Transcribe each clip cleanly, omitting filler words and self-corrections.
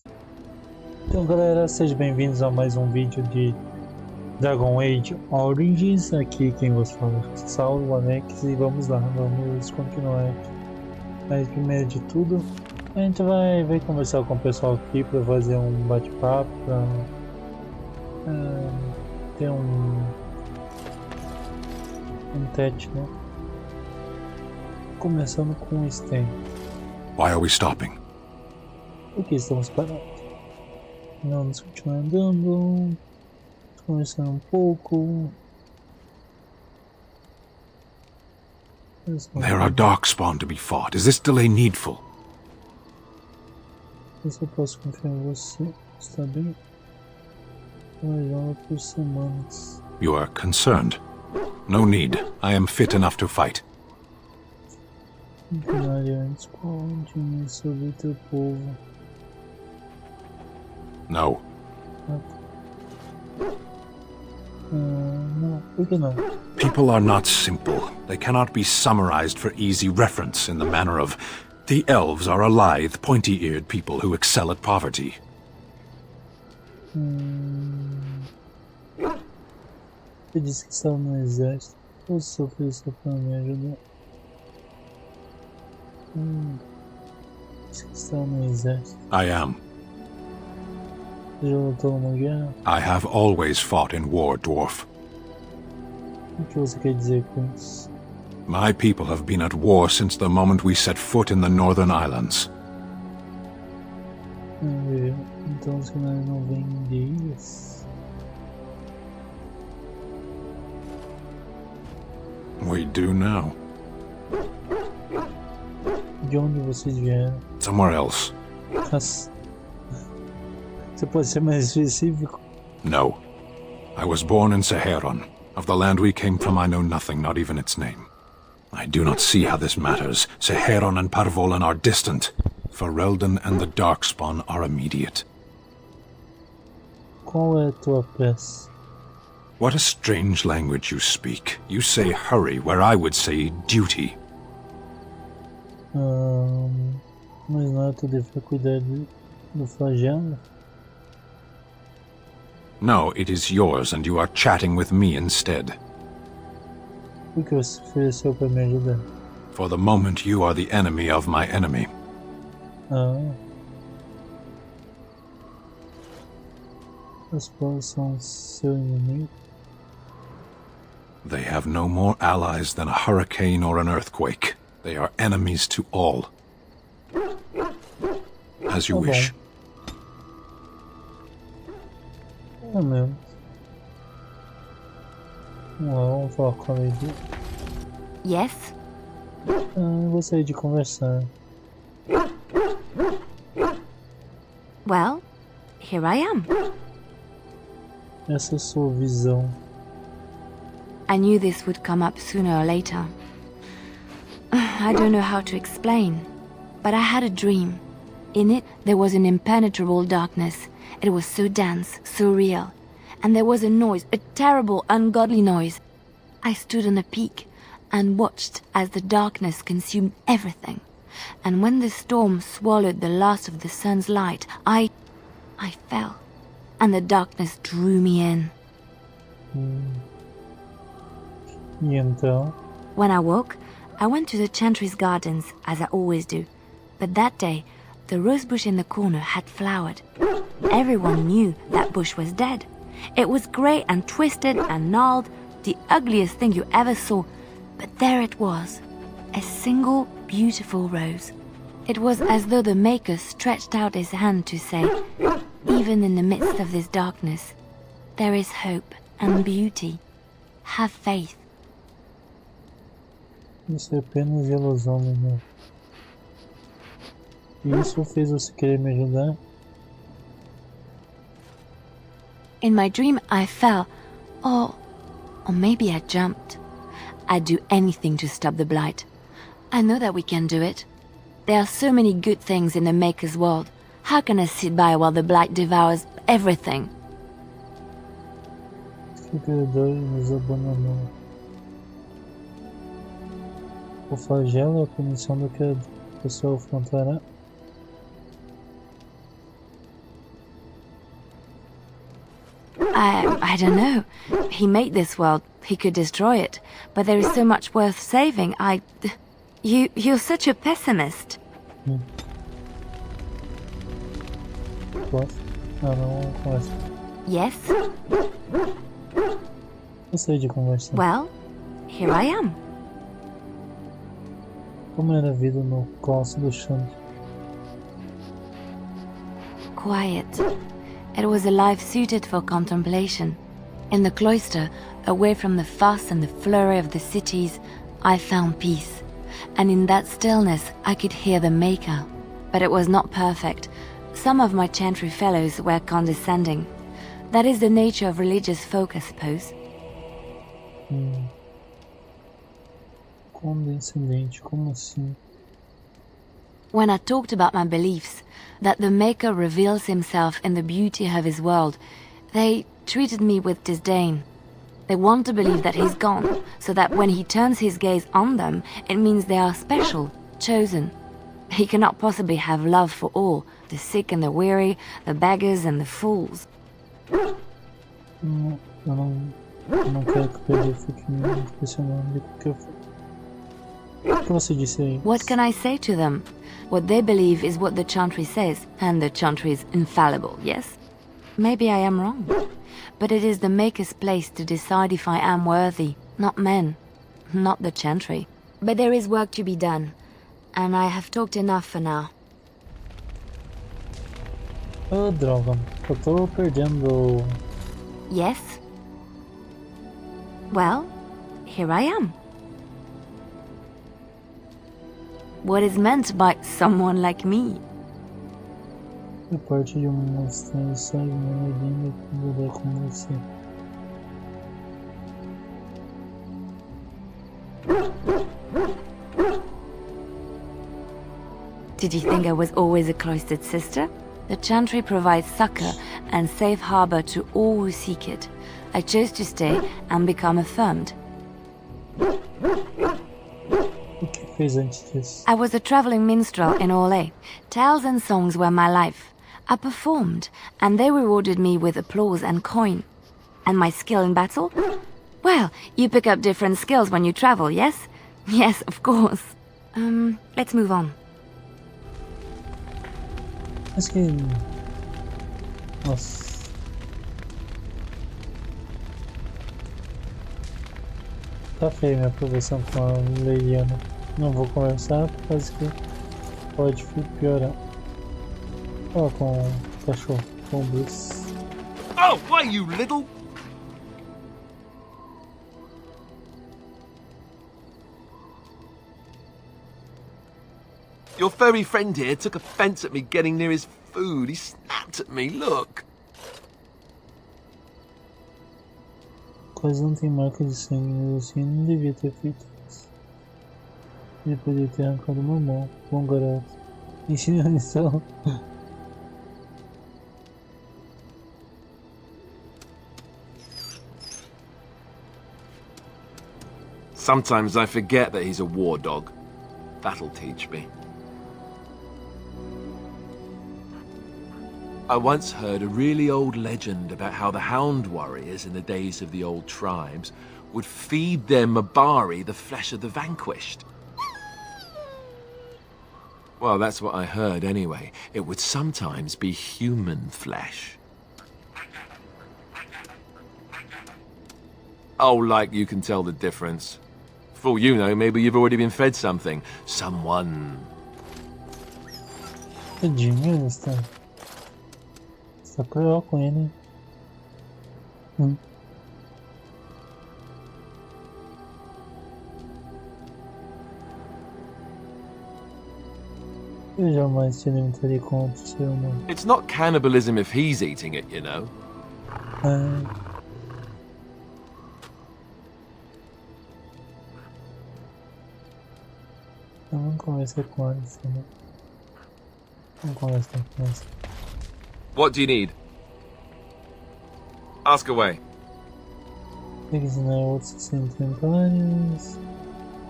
Então galera, sejam bem-vindos a mais um vídeo de Dragon Age Origins. Aqui quem vos fala é Saulo, Alex, e vamos lá, vamos continuar aqui. Mas primeiro de tudo, a gente vai conversar com o pessoal aqui para fazer um bate-papo, para ter um tete, né? Começando com o estão. Why are we stopping? Por que estamos parados? Vamos continuar andando, conversando um pouco. There are darkspawn to be fought. Is this delay needful? Eu só posso confiar em você. Está bem? Olhando por semanas. You are concerned. No need. I am fit enough to fight. Imaginaria antes qual sobre o teu povo. No. Não, por que não? People are not simple. They cannot be summarized for easy reference in the manner of the elves are a lithe, pointy-eared people who excel at poverty. Eu disse que estava no exército. Ou se ofereceu para me ajudar? Disse que estava no exército. I am. Já lutou numa guerra? I have always fought in war, dwarf. O que você quer dizer com isso? My people have been at war since the moment we set foot in the Northern Islands. Então os canais não vêm de ilhas? We do now. De onde vocês vieram? Somewhere else. Você pode ser mais específico? No. I was born in Seheron. Of the land we came from, I know nothing, not even its name. I do not see how this matters. Seheron and Parvolan are distant. Ferelden and the Darkspawn are immediate. Qual é a tua peça? What a strange language you speak. You say hurry, where I would say duty. Mas não é tu dever cuidar do flagelo? No, it is yours, and you are chatting with me instead. Por que você ofereceu para me ajudar? For the moment, you are the enemy of my enemy. Os povos são seu inimigo? They have no more allies than a hurricane or an earthquake. They are enemies to all. As you wish. É mesmo. Vamos falar com a Lady. Yes? Eu gostaria de conversar. Well, here I am. Essa é a sua visão. I knew this would come up sooner or later. I don't know how to explain, but I had a dream. In it, there was an impenetrable darkness. It was so dense, so real. And there was a noise, a terrible, ungodly noise. I stood on a peak and watched as the darkness consumed everything. And when the storm swallowed the last of the sun's light, I fell. And the darkness drew me in. E então? When I woke, I went to the Chantry's gardens, as I always do. But that day, the rosebush in the corner had flowered. Everyone knew that bush was dead. It was grey and twisted and gnarled, the ugliest thing you ever saw. But there it was, a single beautiful rose. It was as though the Maker stretched out his hand to say, even in the midst of this darkness, there is hope and beauty. Have faith. Isso é apenas ilusão, menino. E isso fez você querer me ajudar? In my dream, I fell, or maybe I jumped. I'd do anything to stop the blight. I know that we can do it. There are so many good things in the Maker's world. How can I sit by while the blight devours everything? Que o Criador nos abandonou. O flagelo é a punição do Criador. O pessoal afrontará. I don't know. He made this world. He could destroy it. But there is so much worth saving. You're such a pessimist. What? Não conversa. Yes? Eu sei de conversar. Well, here I am. Como era a vida no claustro do Xande? Quiet. It was a life suited for contemplation. In the cloister, away from the fuss and the flurry of the cities, I found peace. And in that stillness, I could hear the Maker. But it was not perfect. Some of my chantry fellows were condescending. That is the nature of religious folk, I suppose. Condescendente, como assim? When I talked about my beliefs, that the Maker reveals himself in the beauty of his world, they treated me with disdain. They want to believe that he's gone, so that when he turns his gaze on them, it means they are special, chosen. He cannot possibly have love for all, the sick and the weary, the beggars and the fools. Eu não quero que o Pedro fique me impressionando com o que eu falo. O que você disse aí? What can I say to them? What they believe is what the chantry says, and the chantry is infallible, yes? Maybe I am wrong. But it is the Maker's place to decide if I am worthy, not men, not the chantry. But there is work to be done, and I have talked enough for now. Oh, droga, eu tô perdendo. Yes? Well, here I am. What is meant by someone like me? É parte de uma estranha saga linda que mudou com você. Did you think I was always a cloistered sister? The chantry provides succor and safe harbor to all who seek it. I chose to stay and become affirmed. O que fez antes disso? I was a traveling minstrel in Orlais. Tales and songs were my life. I performed, and they rewarded me with applause and coin. And my skill in battle? Well, you pick up different skills when you travel, yes? Yes, of course. Let's move on. Acho que. Nossa. Tá feio minha aprovação com a Leiana. Não vou conversar, por causa que pode piorar. Ó, com o cachorro, com o Bruce. Oh, why, you little... Your furry friend here took offence at me getting near his food. He snapped at me, look. Quase não tem marca de sangue, mas assim não devia ter feito isso. Ele poderia ter arrancado uma mão. Bom garoto. Ensina a lição. Sometimes I forget that he's a war dog. That'll teach me. I once heard a really old legend about how the hound warriors in the days of the old tribes would feed their mabari the flesh of the vanquished. Well, that's what I heard anyway. It would sometimes be human flesh. Oh, like you can tell the difference. For all you know, maybe you've already been fed something. Someone. Tadinho, ele está cruel com ele. Eu jamais te alimentaria com outro ser humano. It's not cannibalism if he's eating it, you know. Eu não conversei com a Alice, né? Não conversei com essa. What do you need? Ask away. Ensinar outros centenários.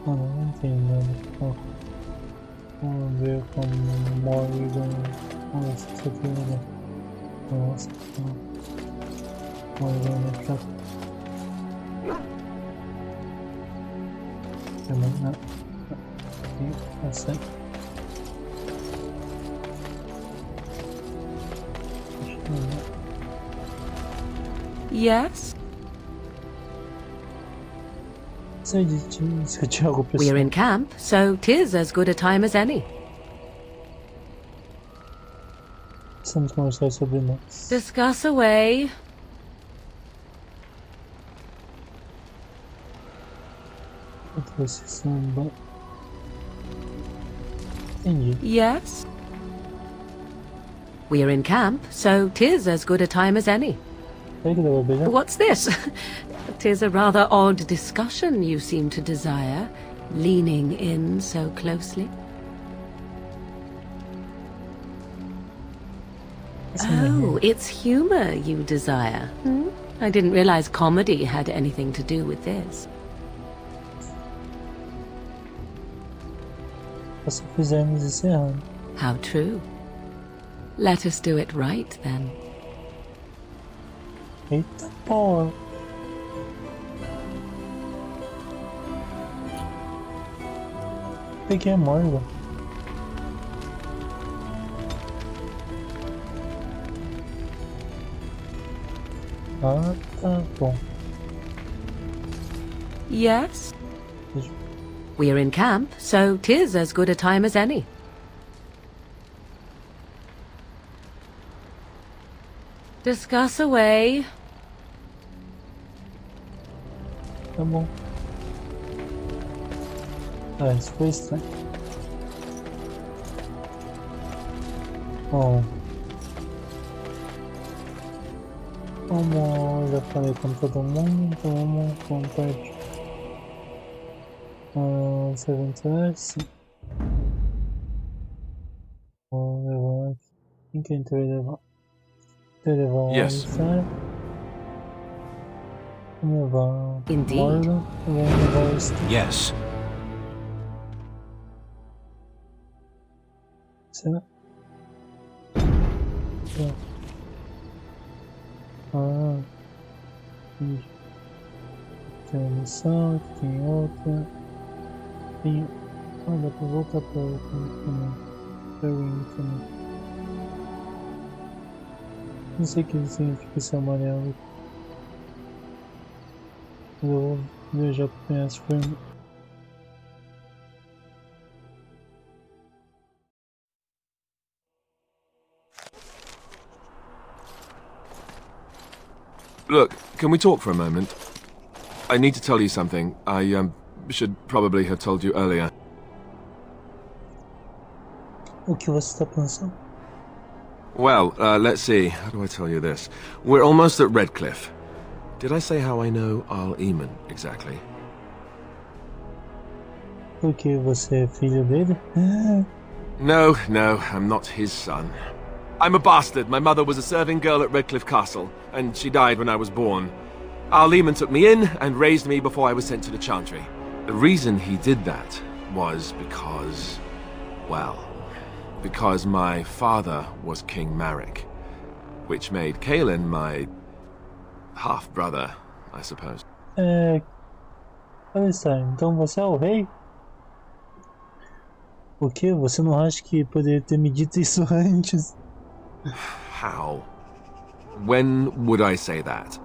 Ah, não tem nada. Oh. Vamos ver como Morgan. Nossa, isso aqui é legal. Nossa, não. Olha pra cá. Não. Aqui, tá certo. Yes? Se eu tinha algo pra We're in camp, so 'tis as good a time as any. Precisamos conversar sobre nós. Discuss away. Eu trouxe samba. Entendi. Yes? We're in camp, so 'tis as good a time as any. Será que dá pra beijar? What's this? 'Tis a rather odd discussion you seem to desire, leaning in so closely. Oh, it's humor you desire. I didn't realize comedy had anything to do with this. Se fizermos isso errado. How true. Let us do it right, then. Eita porra. Peguei a morda. Ah, tá bom. Yes? We're in camp, so 'tis as good a time as any. Discuss away. Tá bom. Ah, isso foi estranho. Bom. Vamos, já falei com todo mundo, então vamos compartilhar. Se aventurar, sim. Vou levar aqui. Quem que a gente vai levar? Vai levar o Yes. Vamos levar Indeed. Morgan, vamos levar o Steve. Yes. Será? Ah, entendi. Tem uma missão, aqui tem outra. Tem. Ah, dá pra voltar pra outra também. Pra Ring também. Não sei o que significa esse amarelo. Eu vou viajar pro Penhasco Vermelho. Look, can we talk for a moment? I need to tell you something. I should probably have told you earlier. O que você está pensando? Well, let's see. How do I tell you this? We're almost at Redcliffe. Did I say how I know Al Eamon exactly? Porque você é filho dele? No, I'm not his son. I'm a bastard. My mother was a serving girl at Redcliffe Castle, and she died when I was born. Al Eamon took me in and raised me before I was sent to the Chantry. The reason he did that was because, well, because my father was King Marek, which made Kaelin my half-brother, I suppose. Olha só, então você é o rei? O que? Você não acha que poderia ter me dito isso antes? How? When would I say that?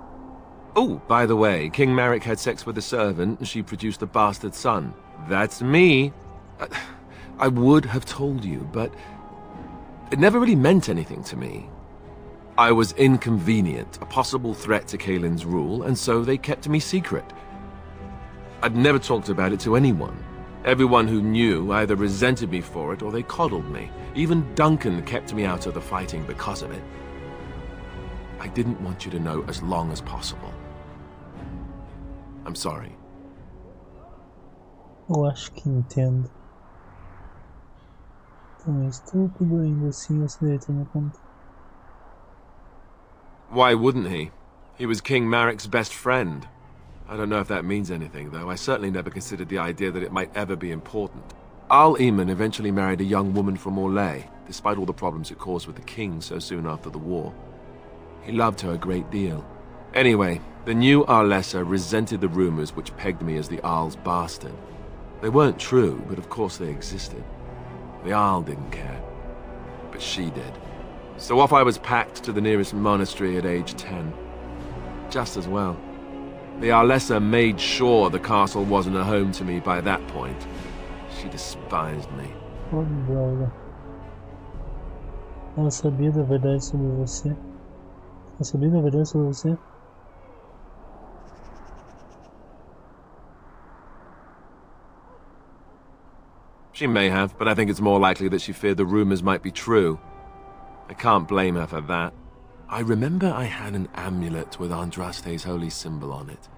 Oh, by the way, King Marek had sex with a servant and she produced a bastard son. That's me. I would have told you, but it never really meant anything to me. I was inconvenient, a possible threat to Kaelin's rule, and so they kept me secret. I'd never talked about it to anyone. Everyone who knew either resented me for it or they coddled me. Even Duncan kept me out of the fighting because of it. I didn't want you to know as long as possible. I'm sorry. Eu acho que entendo. Então é estúpido, ainda assim você deve ter me contado. Why wouldn't he? He was King Marek's best friend. I don't know if that means anything, though. I certainly never considered the idea that it might ever be important. Al Eamon eventually married a young woman from Orlais, despite all the problems it caused with the king so soon after the war. He loved her a great deal, Anyway, the new Arlessa resented the rumors which pegged me as the Arl's bastard. They weren't true, but of course they existed. The Arl didn't care, but she did. So off I was packed to the nearest monastery at age 10. Just as well. The Arlessa made sure the castle wasn't a home to me by that point. She despised me. Oh, droga. Ela sabia da verdade sobre você? Ela sabia da verdade sobre você? She may have, but I think it's more likely that she feared the rumors might be true. I can't blame her for that. I remember I had an amulet with Andraste's holy symbol on it.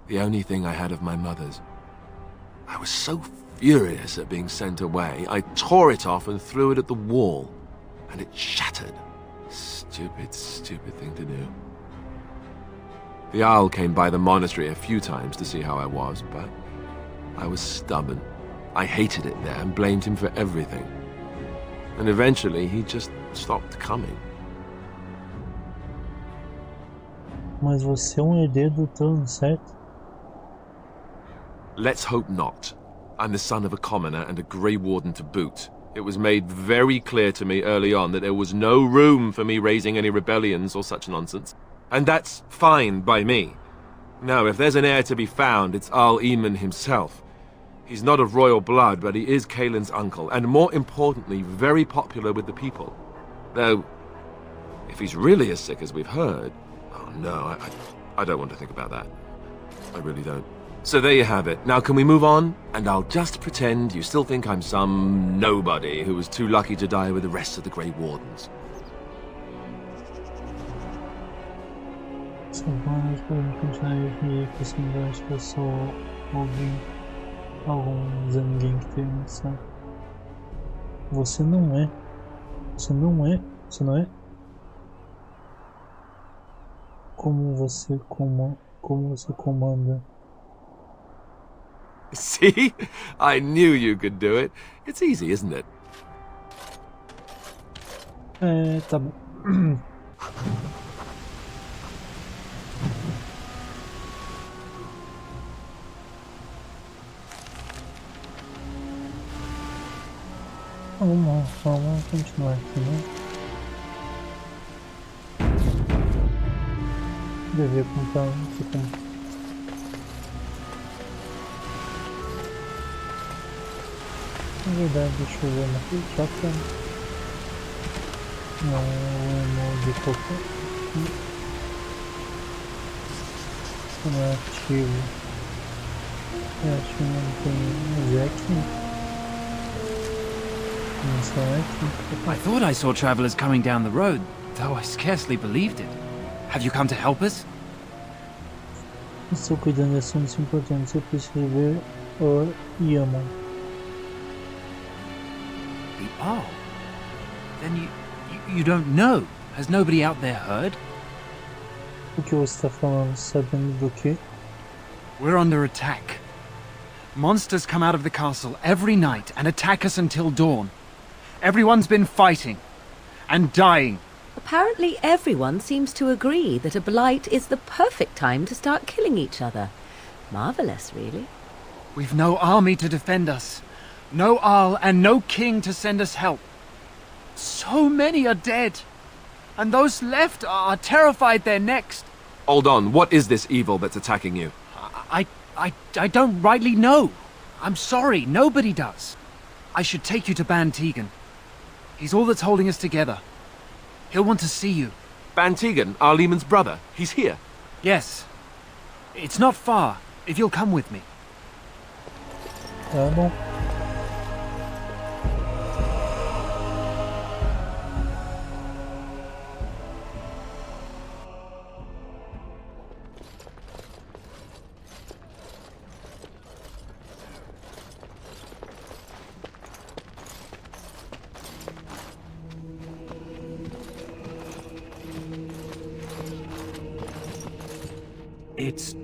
The only thing I had of my mother's. I was so furious at being sent away, I tore it off and threw it at the wall. And it shattered. Stupid, stupid thing to do. The Owl came by the monastery a few times to see how I was, but I was stubborn. I hated it there and blamed him for everything. And eventually he just stopped coming. Mas você é herdeiro do trono, certo? Let's hope not. I'm the son of a commoner and a Grey Warden to boot. It was made very clear to me early on that there was no room for me raising any rebellions or such nonsense. And that's fine by me. Now, if there's an heir to be found, it's Arl Eamon himself. He's not of royal blood, but he is Kaelin's uncle, and more importantly, very popular with the people. Though, if he's really as sick as we've heard... Oh no, I don't want to think about that. I really don't. So there you have it. Now can we move on? And I'll just pretend you still think I'm some nobody who was too lucky to die with the rest of the Grey Wardens. Salvamos, podemos continuar aqui com esse negócio que eu só ouvi alguns ninguém que tem noção. Você não é. Você não é. Você não é. Como você comanda. See? I knew you could do it. It's easy, isn't it? Tá bom. Vamos continuar aqui, né? Devia comprar Na verdade, deixa eu ver uma coisa só pra não de qualquer não é ativo. Acho que não tem, mas é aqui. I thought I saw travelers coming down the road, though I scarcely believed it. Have you come to help us? Estou cuidando de assuntos importantes. Eu preciso ver o Yaman. The Arl? Then you don't know? Has nobody out there heard? O que você está falando? Sabendo do quê? We're under attack. Monsters come out of the castle every night and attack us until dawn. Everyone's been fighting and dying. Apparently everyone seems to agree that a blight is the perfect time to start killing each other. Marvelous, really. We've no army to defend us, no Arl and no king to send us help. So many are dead, and those left are terrified they're next. Hold on, what is this evil that's attacking you? I don't rightly know. I'm sorry, nobody does. I should take you to Ban Tegan. He's all that's holding us together. He'll want to see you. Ban Tegan, Arl Eamon's brother. He's here. Yes. It's not far, if you'll come with me. Tá bom. It's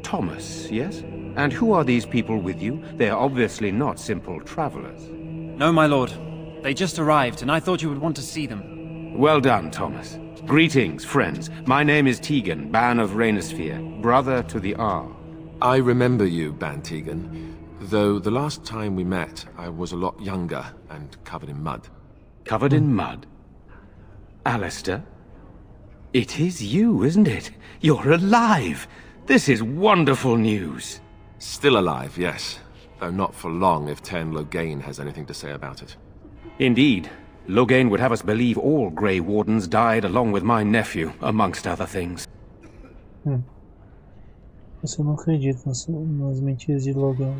Thomas, yes? And who are these people with you? They're obviously not simple travelers. No, my lord. They just arrived, and I thought you would want to see them. Well done, Thomas. Greetings, friends. My name is Tegan, Ban of Rainersphere, brother to the Arl. I remember you, Ban Tegan, though the last time we met, I was a lot younger and covered in mud. Covered in mud? Alistair? It is you, isn't it? You're alive! This is wonderful news. Still alive, yes. Though not for long if Ten Loghain has anything to say about it. Indeed. Loghain would have us believe all Grey Wardens died along with my nephew, amongst other things. Você não acredita nas mentiras de Logan.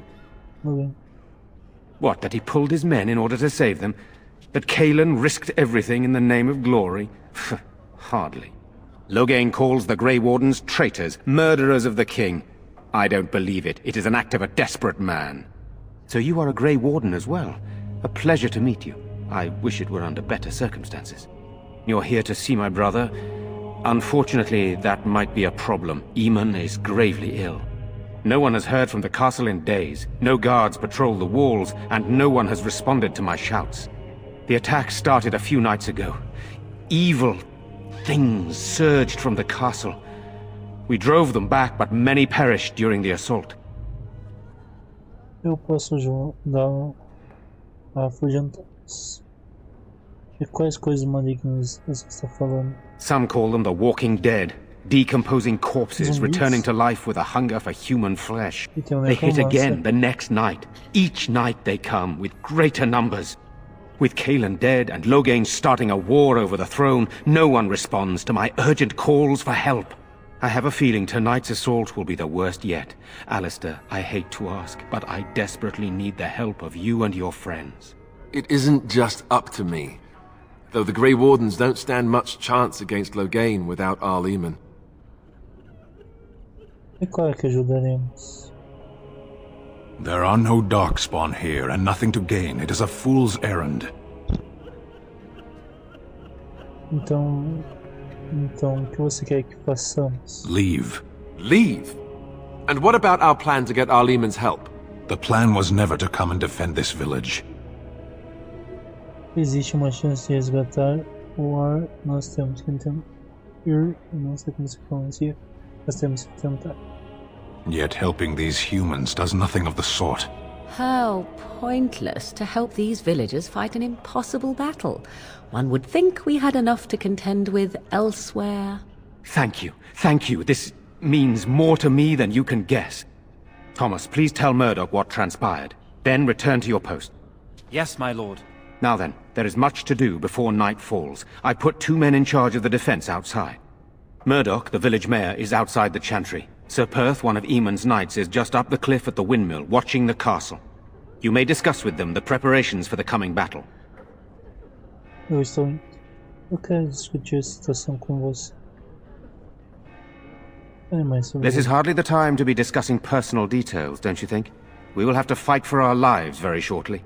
What, that he pulled his men in order to save them? That Cailan risked everything in the name of glory? Hardly. Loghain calls the Grey Wardens traitors, murderers of the king. I don't believe it. It is an act of a desperate man. So you are a Grey Warden as well. A pleasure to meet you. I wish it were under better circumstances. You're here to see my brother? Unfortunately, that might be a problem. Eamon is gravely ill. No one has heard from the castle in days. No guards patrol the walls, and no one has responded to my shouts. The attack started a few nights ago. Evil things surged from the castle. We drove them back, but many perished during the assault. Eu posso dar afugentar-os. E quais coisas malignas você está falando? Some call them the walking dead, decomposing corpses returning to life with a hunger for human flesh. They hit again the next night. Each night they come with greater numbers. With Cailan dead and Loghain starting a war over the throne, no one responds to my urgent calls for help. I have a feeling tonight's assault will be the worst yet. Alistair, I hate to ask, but I desperately need the help of you and your friends. It isn't just up to me. Though the Grey Wardens don't stand much chance against Loghain without Arl Eamon. E claro que ajudaremos. There are no darkspawn here, and nothing to gain. It is a fool's errand. Então, o que você quer que façamos? Leave. Leave? And what about our plan to get Arl Eamon's help? The plan was never to come and defend this village. Existe uma chance de resgatar o ar. Nós temos que tentar. Eu não sei como se pronuncia. Nós temos que tentar. Yet helping these humans does nothing of the sort. How pointless to help these villagers fight an impossible battle. One would think we had enough to contend with elsewhere. Thank you. Thank you. This means more to me than you can guess. Thomas, please tell Murdoch what transpired. Then return to your post. Yes, my lord. Now then, there is much to do before night falls. I put 2 men in charge of the defense outside. Murdoch, the village mayor, is outside the chantry. Sir Perth, one of Eamon's knights, is just up the cliff at the windmill, watching the castle. You may discuss with them the preparations for the coming battle. Eu quero discutir a situação com você. This is hardly the time to be discussing personal details, don't you think? We will have to fight for our lives very shortly.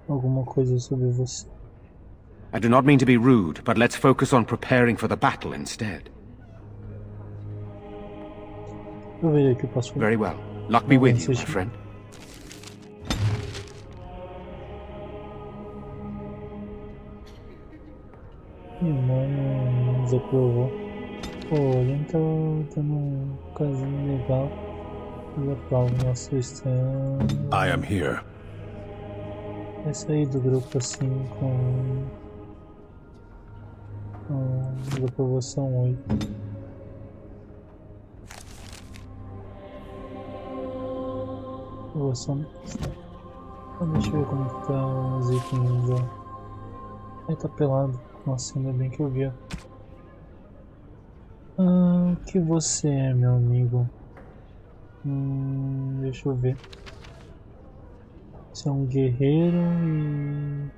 Alguma coisa sobre você. I do not mean to be rude, but let's focus on preparing for the battle instead. Eu verei o que eu posso fazer. Very well. Luck be with you, my friend. Mano, desaprovou. Pô, ele tá tendo um casinho legal. Desaprova, nosso estão. I am here. Vai sair do grupo assim com desaprovação 8. Aprovação. Deixa eu ver como que tá os itens. Ó. Aí tá pelado. Nossa, ainda bem que eu vi. O que você é, meu amigo? Deixa eu ver. Você é um guerreiro e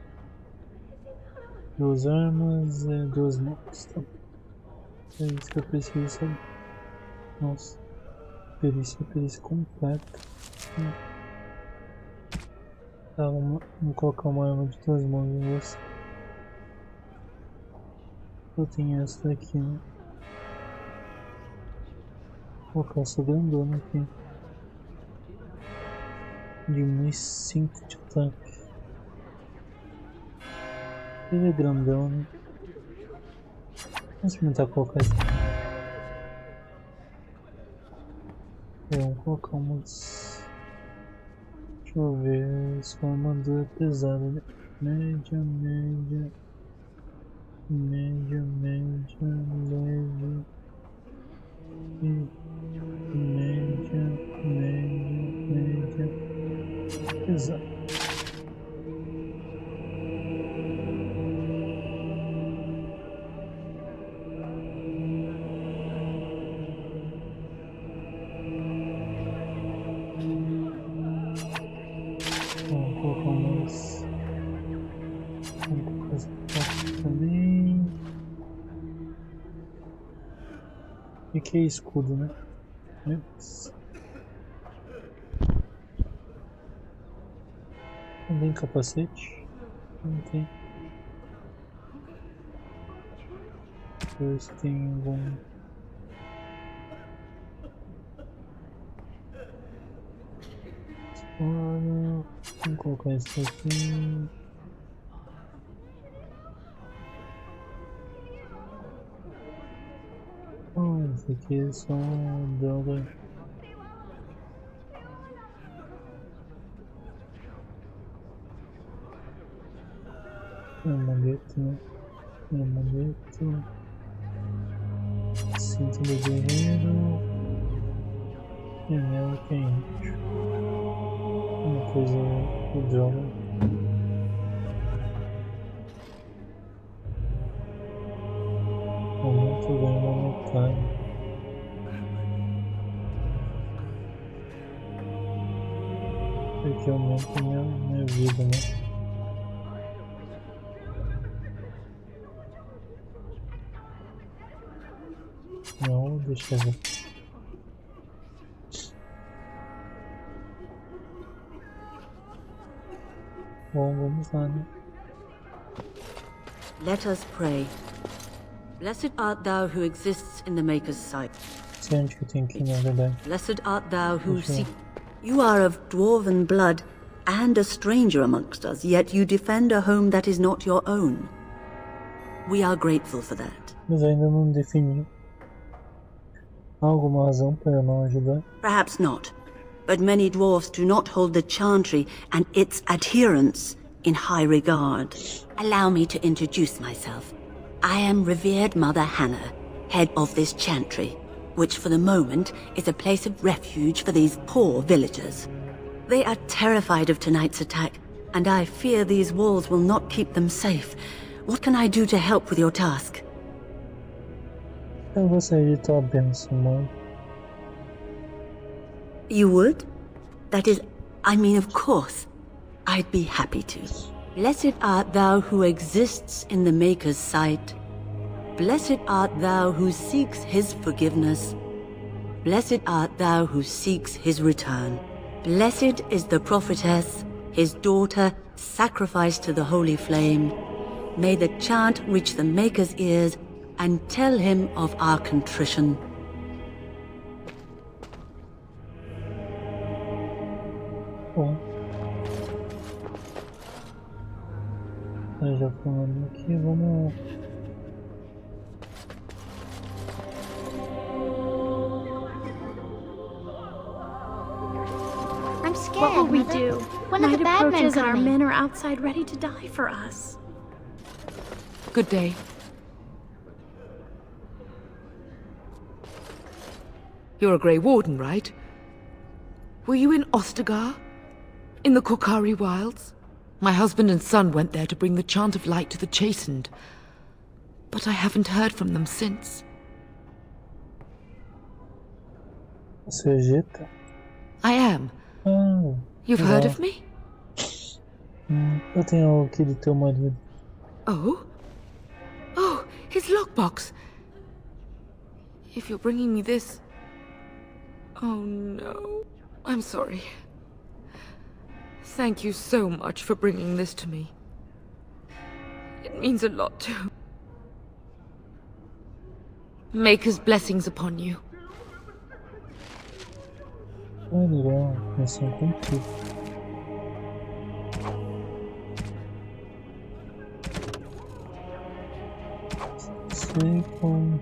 2 armas e 2 mãos. Tá? É isso que eu preciso saber. Nossa, perícia completa. Tá, vamos colocar uma arma de 2 mãos em você. Eu tenho essa daqui, né? Vou colocar essa grandona aqui. Diminui 5 de ataque. Ele é grandão, né? Vamos experimentar colocar isso. Vamos colocar umas... Deixa eu ver, se for uma dor pesada, né? Média, média, média, média, leve, e média, média, média, pesada. Vamos colocar umas... Vamos colocar essa parte também. E que é escudo, né? Não tem capacete? Não tem. Deixa eu ver se tem algum... Olha, vamos colocar isso aqui. Isso aqui é só droga. Amuleto, né? Amuleto. Cinto do guerreiro. Anel quente. Uma coisa de droga. Aumento ganho monetário. Porque aumenta minha vida, né? Não, deixa eu ver. Bom, vamos lá, né? Let us pray. Blessed art thou who exists in the Maker's sight. Sei onde que eu tenho que ir, na verdade. Blessed art thou who seek. You are of dwarven blood and a stranger amongst us, yet you defend a home that is not your own. We are grateful for that. Mas ainda não defini. Há alguma razão para eu não ajudar? Perhaps not, but many dwarfs do not hold the chantry and its adherents in high regard. Allow me to introduce myself. I am revered Mother Hannah, head of this chantry, which for the moment is a place of refuge for these poor villagers. They are terrified of tonight's attack, and I fear these walls will not keep them safe. What can I do to help with your task? Eu gostaria de tua bênção, mãe. You would? That is, I mean, of course. I'd be happy to. Blessed art thou who exists in the Maker's sight. Blessed art thou who seeks his forgiveness. Blessed art thou who seeks his return. Blessed is the prophetess, his daughter, sacrificed to the holy flame. May the chant reach the Maker's ears and tell him of our contrition. Bom. Já falando aqui, vamos... I'm scared, What will we Mother. do? One of the Night bad men approaches and our coming. men are outside ready to die for us. Good day. You're a Grey Warden, right? Were you in Ostagar? In the Korkari Wilds? My husband and son went there to bring the chant of light to the chastened. But I haven't heard from them since. Você é Jeta? I am. Ah, You've heard of me? Eu tenho aquele teu marido. Oh? Oh, his lockbox. If you're bringing me this... Oh no. I'm sorry. Thank you so much for bringing this to me. It means a lot to... Maker's blessings upon you. Ah, legal. Missão cumprida. sei como...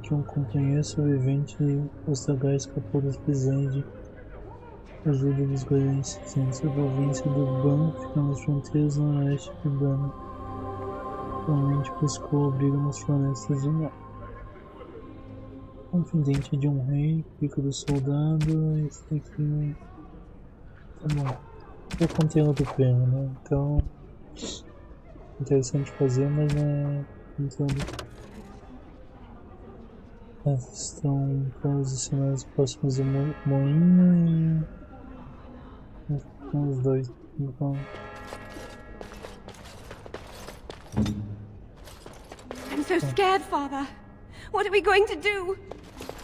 que um companheiro sobrevivente Ostagar escapou das prisões de ajuda dos guardiões cinzentos. A província do Ban fica nas fronteiras noroeste do Ban. Atualmente pescou abrigo nas florestas de Nó. Confidente de um rei, pico do soldado, esse aqui... Tá bom. Eu contei outro prêmio, né? Então... Interessante fazer, mas não é... todo. Estão posicionados próximos do moinho e os dois. Então... I'm so scared, Father. What are we going to do?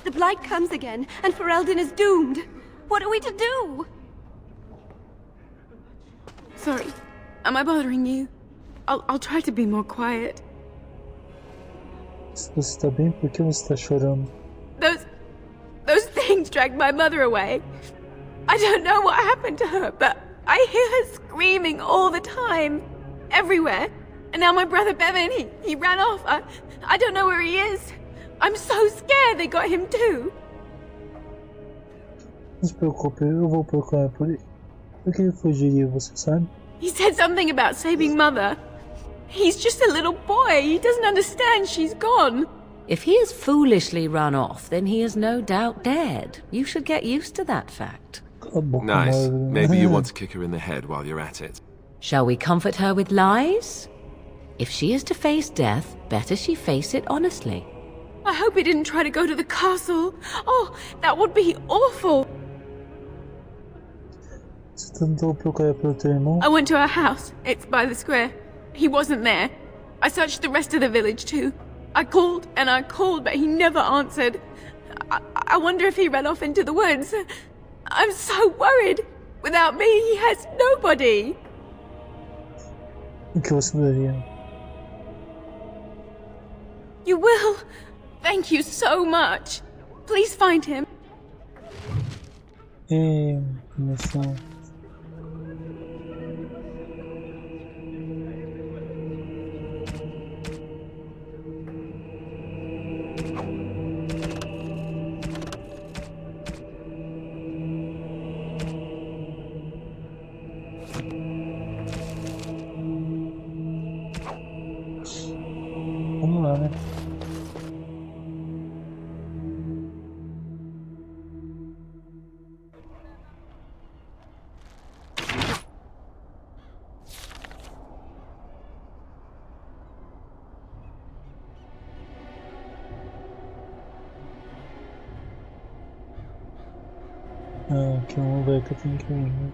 The blight comes again, and Ferelden is doomed. What are we to do? Sorry, am I bothering you? I'll try to be more quiet. Se você tá bem, por que você tá chorando? Those things dragged my mother away. I don't know what happened to her, but I hear her screaming all the time. Everywhere. And now my brother Bevan, he ran off. I don't know where he is. I'm so scared they got him too. Não se preocupe, eu vou procurar por ele. Por que ele fugiria, você sabe? He said something about saving Mother. He's just a little boy. He doesn't understand she's gone. If he has foolishly run off, then he is no doubt dead. You should get used to that fact. Nice. Maybe you want to kick her in the head while you're at it. Shall we comfort her with lies? If she is to face death, better she face it honestly. I hope he didn't try to go to the castle. Oh, that would be awful. Você tentou procurar pelo teu irmão? I went to our house. It's by the square. He wasn't there. I searched the rest of the village too. I called and I called, but he never answered. I wonder if he ran off into the woods. I'm so worried. Without me, he has nobody. O que você daria? You will? Thank you so much. Please find him. Começar. Vamos lá, né? Aqui é um lugar que eu tenho que ir, né?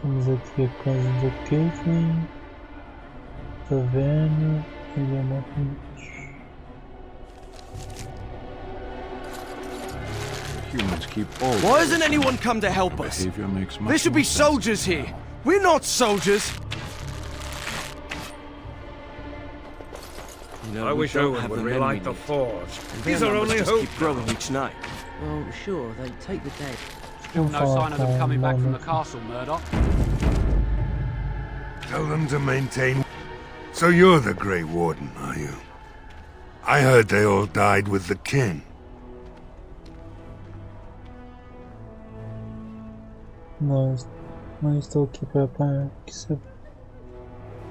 Vamos aqui a casa da Caitlyn. Tá vendo? Ele é uma... Humans keep all. Why hasn't anyone come to help us? Behavior makes much There should be more sense. soldiers here. We're not soldiers. You know, I wish Owen would relight the forge. These are only hope. Keep growing each night. Well, sure, they take the dead. Still No sign of them coming back from the castle, Murdoch. Tell them to maintain... So you're the Grey Warden, are you? I heard they all died with the king. Não estou aqui para que se...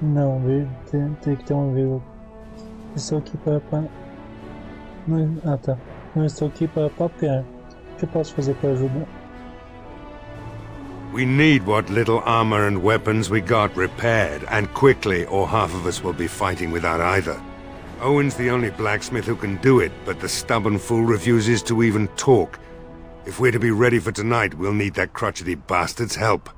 Não, tem que ter uma vírgula. Estou aqui para... Não... Ah, tá. Não estou aqui para papear. O que eu posso fazer para ajudar? We need what little armor and weapons we got repaired, and quickly, or half of us will be fighting without either. Owen's the only blacksmith who can do it, but the stubborn fool refuses to even talk. If we're to be ready for tonight, we'll need that crotchety bastard's help.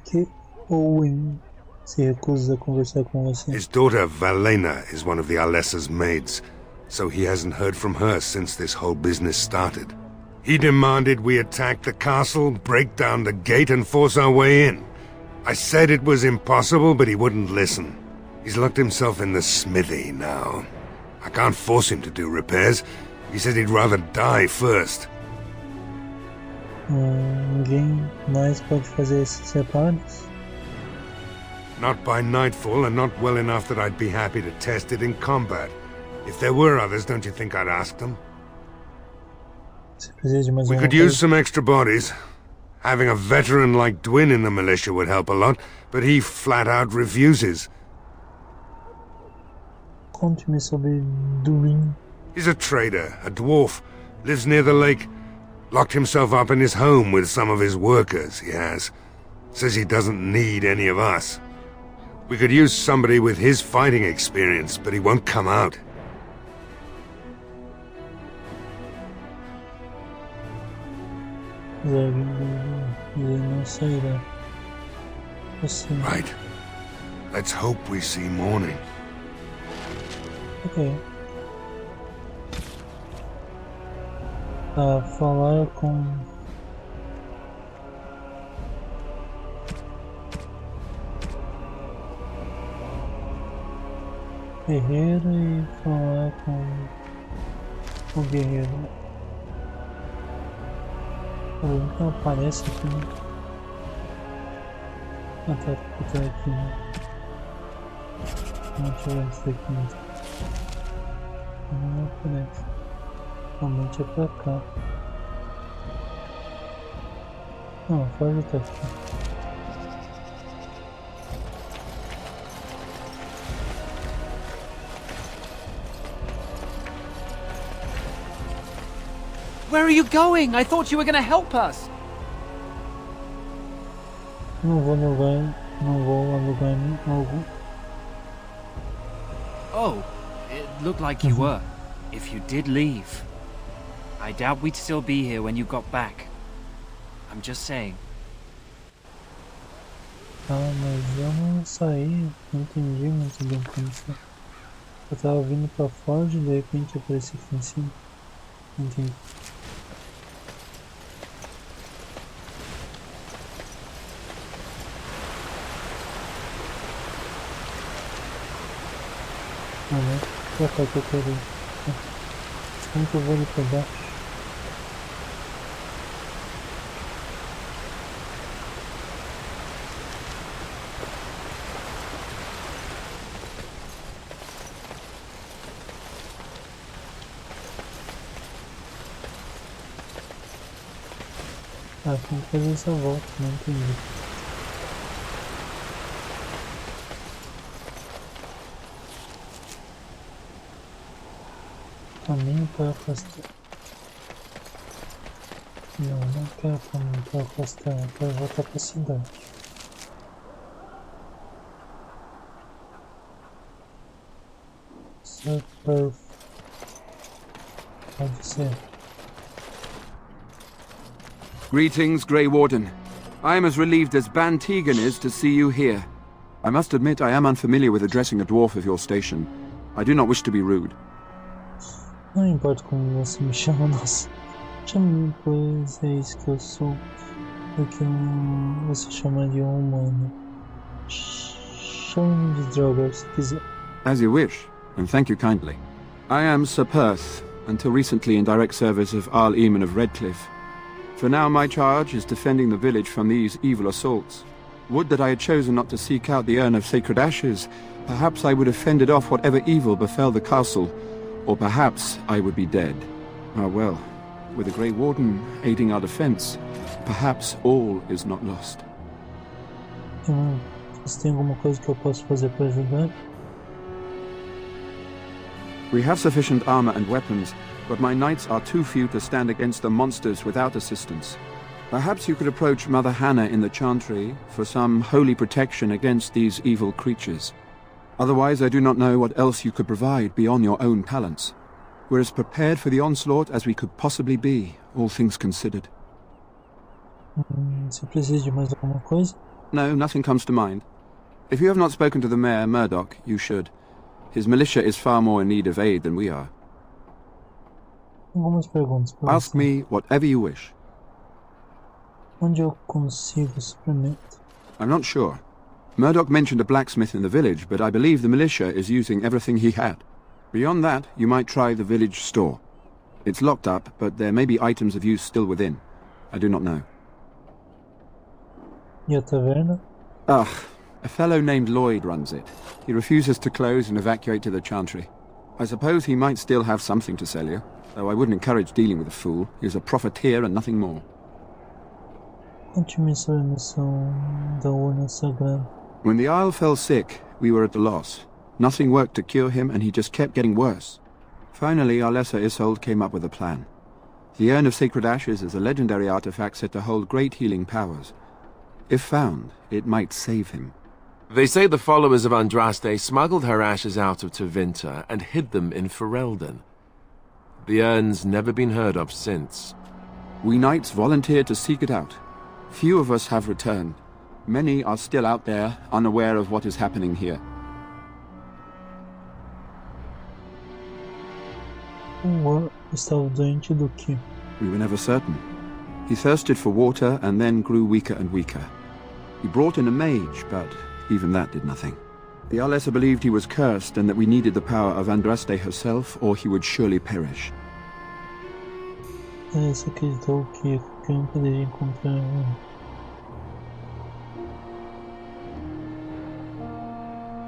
Que Owen se recusa a conversar com você? His daughter, Valena, is one of the Alessa's maids, so he hasn't heard from her since this whole business started. He demanded we attack the castle, break down the gate, and force our way in. I said it was impossible, but he wouldn't listen. He's locked himself in the smithy now. I can't force him to do repairs. He said he'd rather die first. Ninguém mais pode fazer esses reparos? Not by nightfall, and not well enough that I'd be happy to test it in combat. If there were others, don't you think I'd ask them? Você precisa de mais We could use some extra bodies. Having a veteran like Dwin in the militia would help a lot, but he flat out refuses. Conte-me sobre Durin. He's a trader, a dwarf, lives near the lake. Locked himself up in his home with some of his workers, he has. Says he doesn't need any of us. We could use somebody with his fighting experience, but he won't come out. Right. Let's hope we see morning. Ok. Falar com... guerreiro e falar com o guerreiro. O que não aparece aqui, né? Ah, tá aqui, né? Vamos tirar isso daqui mesmo. Não aparece. Realmente é pra cá. Não, pode estar aqui. Where are you going? I thought you were going to help us. Não vou a lugar algum. Oh, it looked like you were. If you did leave, I doubt we'd still be here when you got back. I'm just saying. Ah, mas eu não saí. Não entendi muito bem como isso. Eu tava vindo pra fora e de repente apareci aqui em cima. Entendi. Ah, né? Pra cá que eu quero ir. Como que eu vou ali pra baixo? Ah, tem que fazer essa volta, não entendi. Caminho para afastar. Não quero caminho para afastar, eu quero voltar para a cidade. Super. Pode ser. Greetings, Grey Warden. I am as relieved as Ban Tegan is to see you here. I must admit I am unfamiliar with addressing a dwarf of your station. I do not wish to be rude. Não importa como você me chama, nossa. Chame-me, pois é isso que eu sou. O que você chama de um humano. Chame-me de droga se quiser. As you wish, and thank you kindly. I am Sir Perth, until recently in direct service of Arl Eamon of Redcliffe. For now my charge is defending the village from these evil assaults. Would that I had chosen not to seek out the urn of sacred ashes. Perhaps I would have fended off whatever evil befell the castle. Or perhaps I would be dead. Ah well, with a Grey Warden aiding our defense, perhaps all is not lost. Você tem alguma coisa que eu posso fazer para ajudar? We have sufficient armor and weapons, but my knights are too few to stand against the monsters without assistance. Perhaps you could approach Mother Hannah in the Chantry for some holy protection against these evil creatures. Otherwise, I do not know what else you could provide beyond your own talents. We're as prepared for the onslaught as we could possibly be, all things considered. Você precisa de mais alguma coisa? No, nothing comes to mind. If you have not spoken to the Mayor, Murdoch, you should. His militia is far more in need of aid than we are. Algumas perguntas para Ask me whatever you wish. Onde eu consigo suprimento? I'm not sure. Murdoch mentioned a blacksmith in the village, but I believe the militia is using everything he had. Beyond that, you might try the village store. It's locked up, but there may be items of use still within. I do not know. E a taverna? Ah, a fellow named Lloyd runs it. He refuses to close and evacuate to the chantry. I suppose he might still have something to sell you, though I wouldn't encourage dealing with a fool. He's a profiteer and nothing more. Conte-me sobre a missão da urna sagrada. When the Isle fell sick, we were at a loss. Nothing worked to cure him, and he just kept getting worse. Finally, our lesser Isolde came up with a plan. The Urn of Sacred Ashes is a legendary artifact said to hold great healing powers. If found, it might save him. They say the followers of Andraste smuggled her ashes out of Tevinter and hid them in Ferelden. The urn's never been heard of since. We knights volunteered to seek it out. Few of us have returned. Many are still out there, unaware of what is happening here. O estava doente do quê? We were never certain. He thirsted for water and then grew weaker and weaker. He brought in a mage, but even that did nothing. The Arlessa believed he was cursed and that we needed the power of Andraste herself, or he would surely perish. Essa acreditou que qualquer um poderia encontrar um.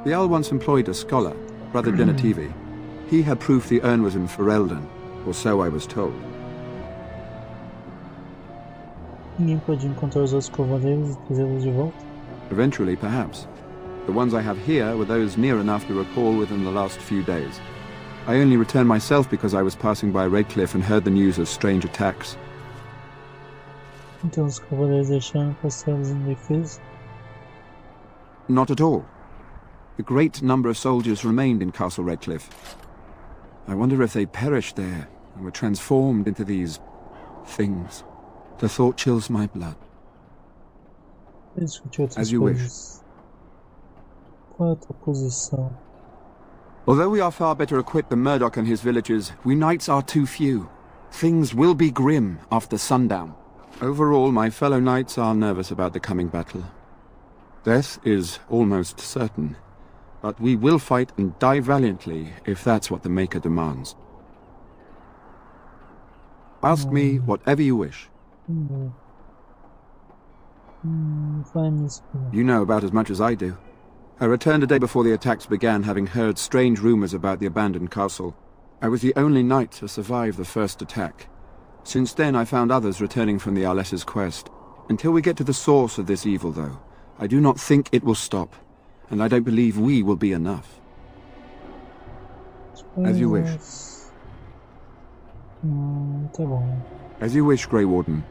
The Owl once employed a scholar, Brother Denativi. He had proof the urn was in Ferelden, or so I was told. Ninguém pode encontrar os outros cavaleiros e trazê-los de volta? Eventually, perhaps. The ones I have here were those near enough to recall within the last few days. I only returned myself because I was passing by Redcliffe and heard the news of strange attacks. Então os cavaleiros deixaram castelos indefesos? Not at all. A great number of soldiers remained in Castle Redcliffe. I wonder if they perished there and were transformed into these things. The thought chills my blood. As you wish. Qual é a tua posição? Although we are far better equipped than Murdoch and his villagers, we knights are too few. Things will be grim after sundown. Overall, my fellow knights are nervous about the coming battle. Death is almost certain, but we will fight and die valiantly if that's what the Maker demands. Ask me whatever you wish. You know about as much as I do. I returned a day before the attacks began, having heard strange rumors about the abandoned castle. I was the only knight to survive the first attack. Since then, I found others returning from the Arlessa's quest. Until we get to the source of this evil, though, I do not think it will stop, and I don't believe we will be enough. As you wish. Tá bom. As you wish, Grey Warden.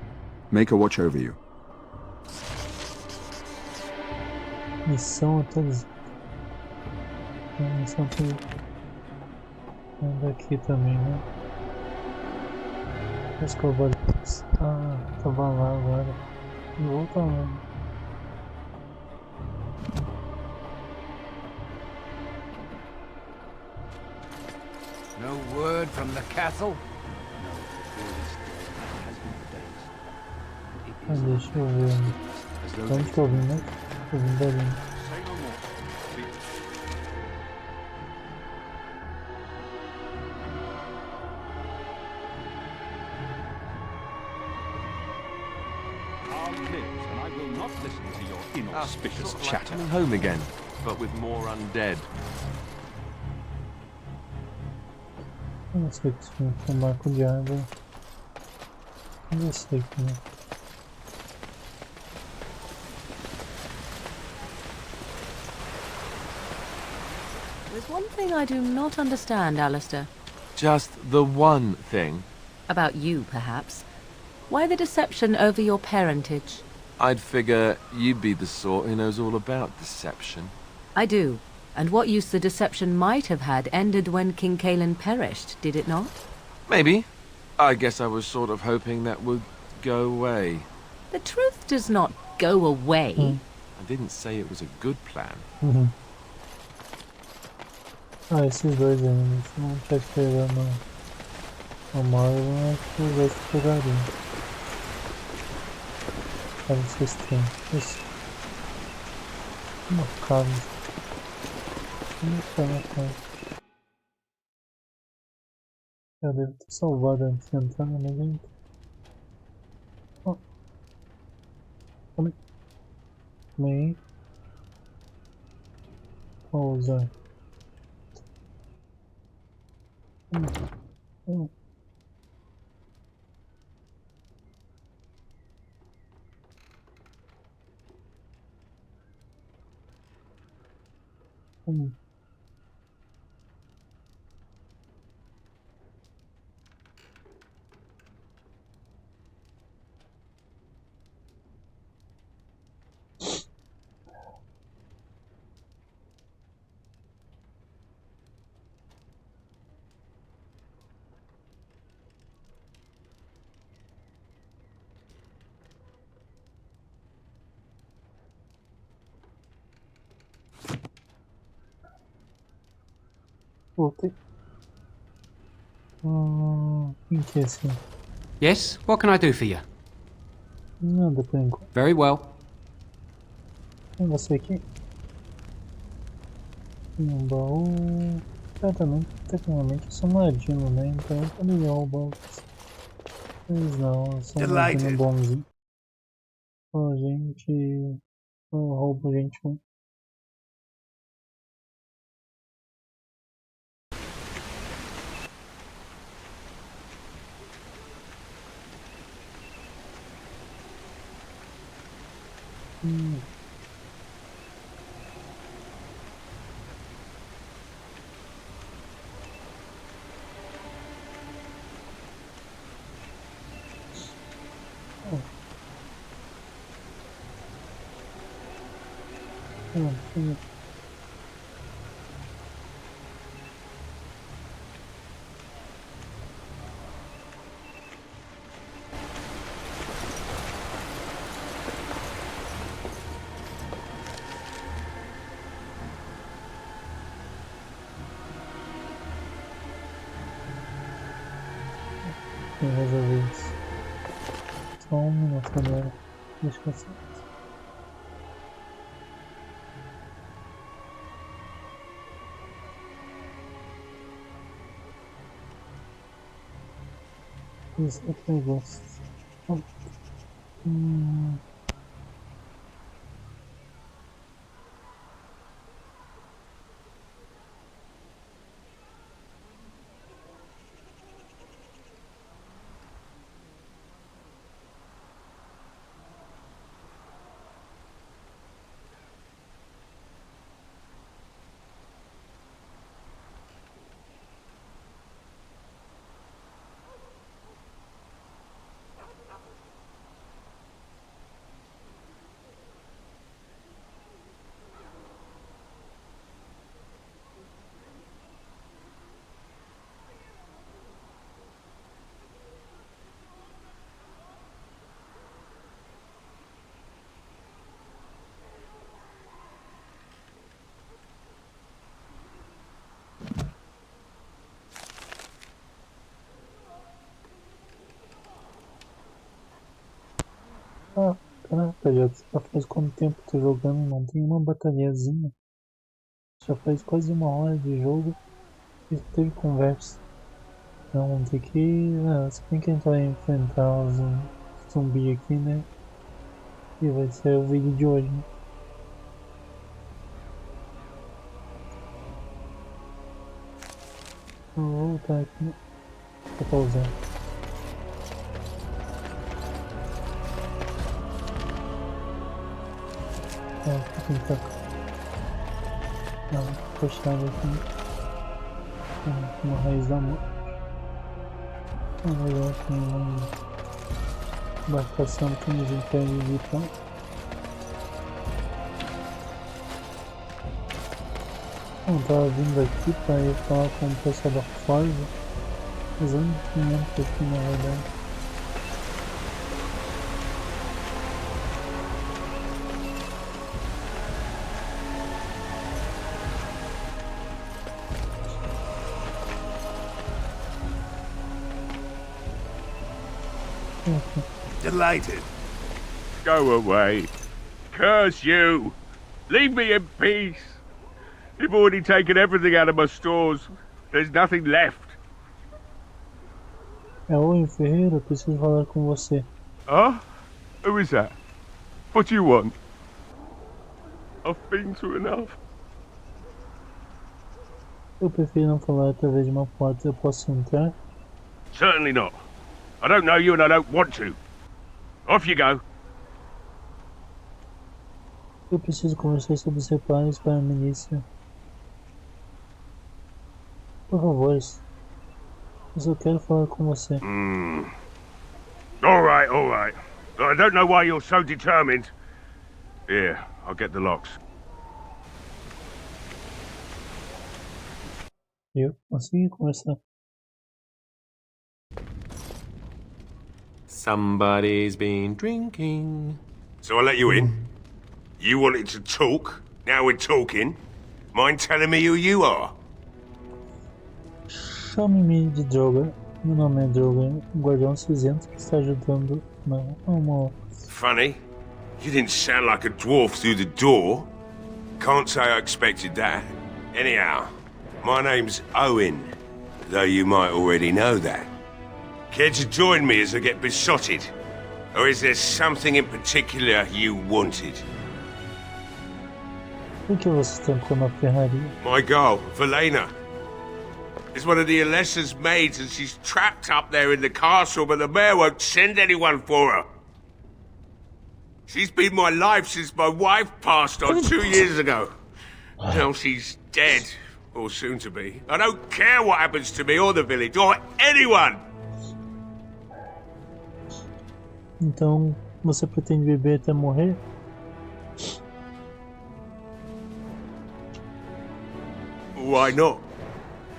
Make a watch over you. Missão atualizada. Missão atualizada. Daqui também, né? Os cavaleiros. Ah, tava lá agora. E volta lá. No word from the castle? Ah, deixa eu ver. Onde que eu vim, né? Eu vim dali. Inauspicious chatter. Like home again, but with more undead. Eu não sei se foi um marco de água. Eu não sei como. There's one thing I do not understand, Alistair. Just the one thing? About you, perhaps. Why the deception over your parentage? I'd figure you'd be the sort who knows all about deception. I do. And what use the deception might have had ended when King Cailan perished, did it not? Maybe. I guess I was sort of hoping that would go away. The truth does not go away. I didn't say it was a good plan. Ah, esses dois ainda. Se não tinha que pegar no Marvel, acho que os dois pegariam. Para vocês têm. Isso. Uma casa. Onde está minha casa? Eu devo ter salvado antes de entrar, mas não entra. Oh. Calma aí. Pausa. Hum. Voltei. Quem que é esse? Yes, what can I do for you? Nada por enquanto. Very well. Tem você aqui? Um baú. Tecnicamente eu sou um ladino, né? Então eu poderia roubar. Mas não, eu sou um ladino bonzinho. Ó, gente. Eu roubo gente ruim. Vou resolver isso. Só um minuto agora. Deixa eu ver. Isso é que eu gosto. Caraca, já faz quanto tempo tô jogando, não tem uma batalhazinha. Já faz quase 1 hora de jogo e teve conversa. Então vamos ter que. Se bem que a gente vai enfrentar os zumbi aqui, né? E vai ser o vídeo de hoje, né? Vou voltar aqui, né? Vou pausar. Vou tentar. Puxada aqui. Uma raiz da mão. Agora tem uma embarcação que nos impede de ir pra. Eu tava vindo aqui pra ir falar com o pessoal da Forja. Mas eu não lembro aqui na verdade. Delighted. Go away. Curse you. Leave me in peace. You've already taken everything out of my stores. There's nothing left. Oi, Ferreira, eu preciso falar com você. Huh? Who is that? What do you want? I've been through enough. Eu prefiro não falar através de uma porta. Eu posso entrar? Certainly not. I don't know you and I don't want to. Off you go. Eu preciso conversar sobre os reparos para a milícia. Por favor, eu só quero falar com você. All right, all right. I don't know why you're so determined. Here, I'll get the locks. Eu consegui conversar. Somebody's been drinking. So I let you in. You wanted to talk. Now we're talking. Mind telling me who you are? Chame-me de Droga. Meu nome é Droga, um guardião cinzento que está ajudando uma... Funny. You didn't sound like a dwarf through the door. Can't say I expected that. Anyhow, my name's Owen, though you might already know that. Care to join me as I get besotted? Or is there something in particular you wanted? Por que você trancou na ferraria? My girl, Velena, is one of the Alessa's maids and she's trapped up there in the castle, but the mayor won't send anyone for her. She's been my life since my wife passed on 2 years ago. Now she's dead, or soon to be. I don't care what happens to me or the village, or anyone! Então, você pretende beber até morrer? Why not?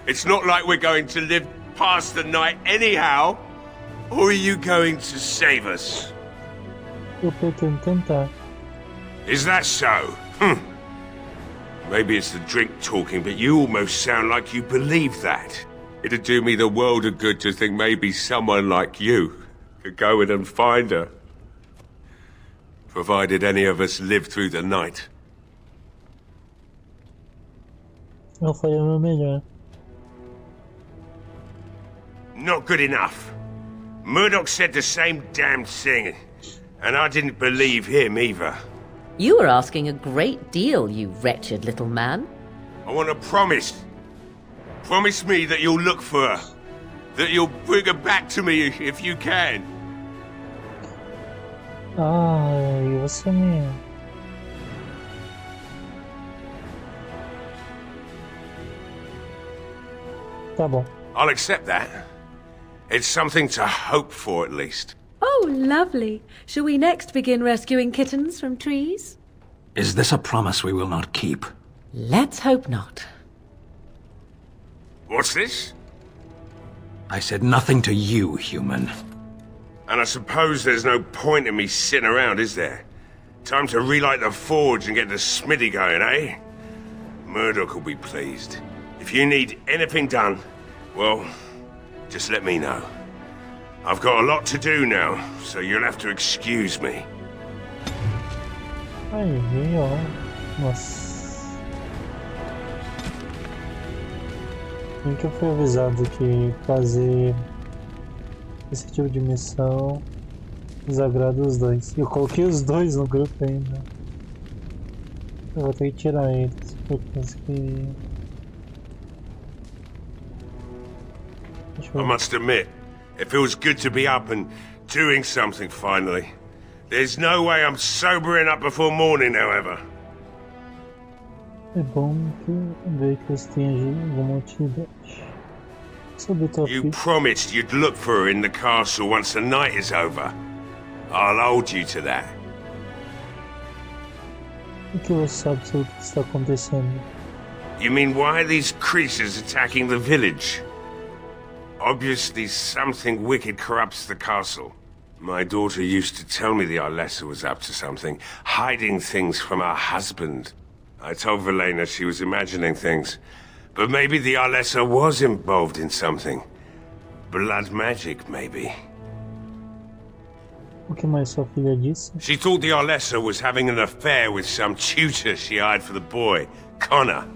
It's not like we're going to live past the night anyhow. Or are you going to save us? Eu pretendo tentar. Is that so? Maybe it's the drink talking, but you almost sound like you believe that. It'd do me the world of good to think maybe someone like you could go in and find her. Provided any of us live through the night. Eu faria o meu melhor. Not good enough. Murdoch said the same damn thing, and I didn't believe him either. You were asking a great deal, you wretched little man. I want a promise. Promise me that you'll look for her. That you'll bring her back to me if you can. Ai, você me... Tá bom. I'll accept that. It's something to hope for, at least. Oh, lovely. Shall we next begin rescuing kittens from trees? Is this a promise we will not keep? Let's hope not. What's this? I said nothing to you, human. And I suppose there's no point in me sitting around, is there? Time to relight the forge and get the smithy going, eh? Murdoch will be pleased. If you need anything done, well, just let me know. I've got a lot to do now, so you'll have to excuse me. Aí, ó. Nossa. Nunca fui avisado que fazer esse tipo de missão desagrada os dois. Eu coloquei os dois no grupo ainda. Eu vou ter que tirar eles, porque I must admit, it feels good to be up and doing something finally. There's no way I'm sobering up before morning, however. É bom ver que eles têm alguma utilidade. Sobre o You promised you'd look for her in the castle once the night is over. I'll hold you to that. O que você sabe sobre o que está acontecendo? You mean why are these creatures attacking the village? Obviously something wicked corrupts the castle. My daughter used to tell me the Alessa was up to something, hiding things from her husband. I told Velena she was imagining things, but maybe the Alessa was involved in something. Blood magic, maybe. O que mais sua filha disse? She thought the Arlessa was having an affair with some tutor she hired for the boy, Connor.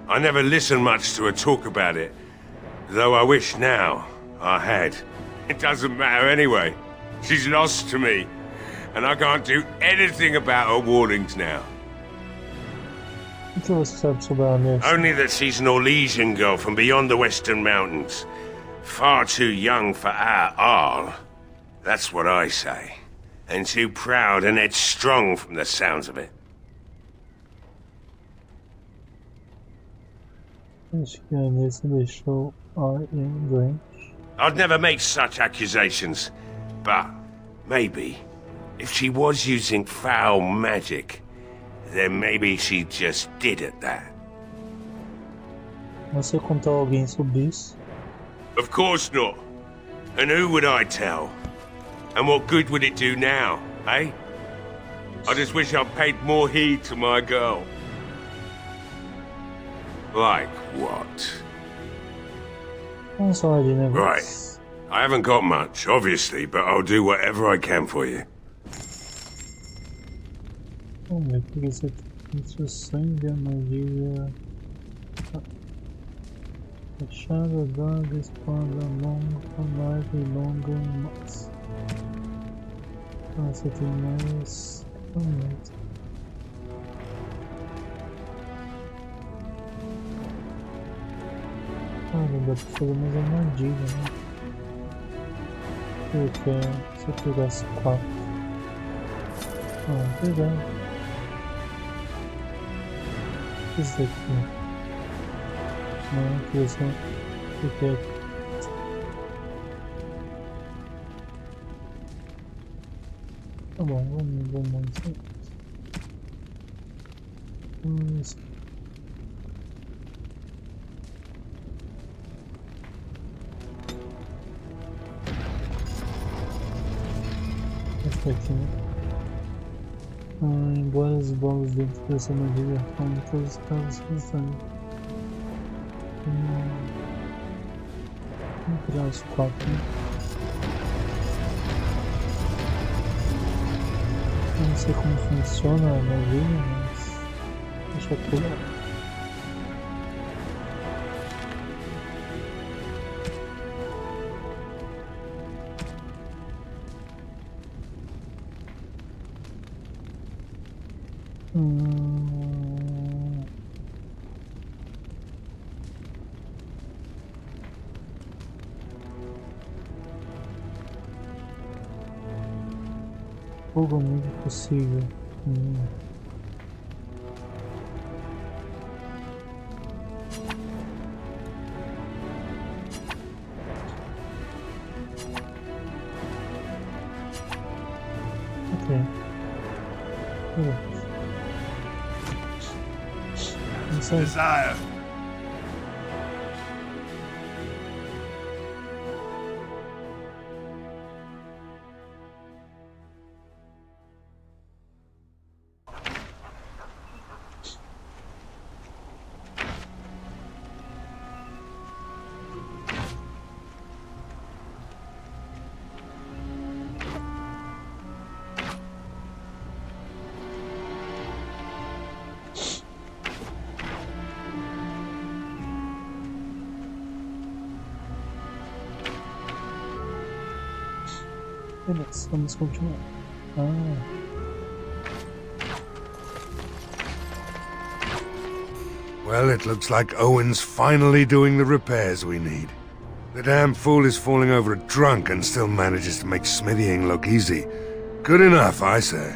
I never listened much to her talk about it, though I wish now I had. It doesn't matter anyway. She's lost to me, and I can't do anything about her warnings now. O que você sabe sobre a Arlessa? Only that she's an Orlesian girl from beyond the Western Mountains. Far too young for our Arl. That's what I say. And too proud and headstrong from the sounds of it. Acho que a Arlessa deixou R.M. doente. I'd never make such accusations, but maybe, if she was using foul magic, then maybe she just did at that. Você contou a alguém sobre isso? Of course not. And who would I tell? And what good would it do now, eh? I just wish I'd paid more heed to my girl. Like what? Vamos falar de negócio. Right. I haven't got much, obviously, but I'll do whatever I can for you. Vamos ver o que você tem. Instruções de armadilha. Machado, daga, espada, longa, larga e longa e mais. Ah, você tem mais. Não dá pra fazer mais armadilha, né? Eu quero. Se eu pegasse 4. Ah, pegar. Esse daqui. Não, que esse eu quero. Tá bom, vamos isso. Isso. Esse aqui, né? Embora as bolas dentro dessa armadilha formem todos os casos restantes. Vamos tirar os 4, né? Não sei como funciona a armadilha, mas deixa eu pegar. Fogo muito possível. Ok. Desire. Beleza, vamos continuar. Well, it looks like Owen's finally doing the repairs we need. The damn fool is falling over a drunk and still manages to make smithying look easy. Good enough, I say.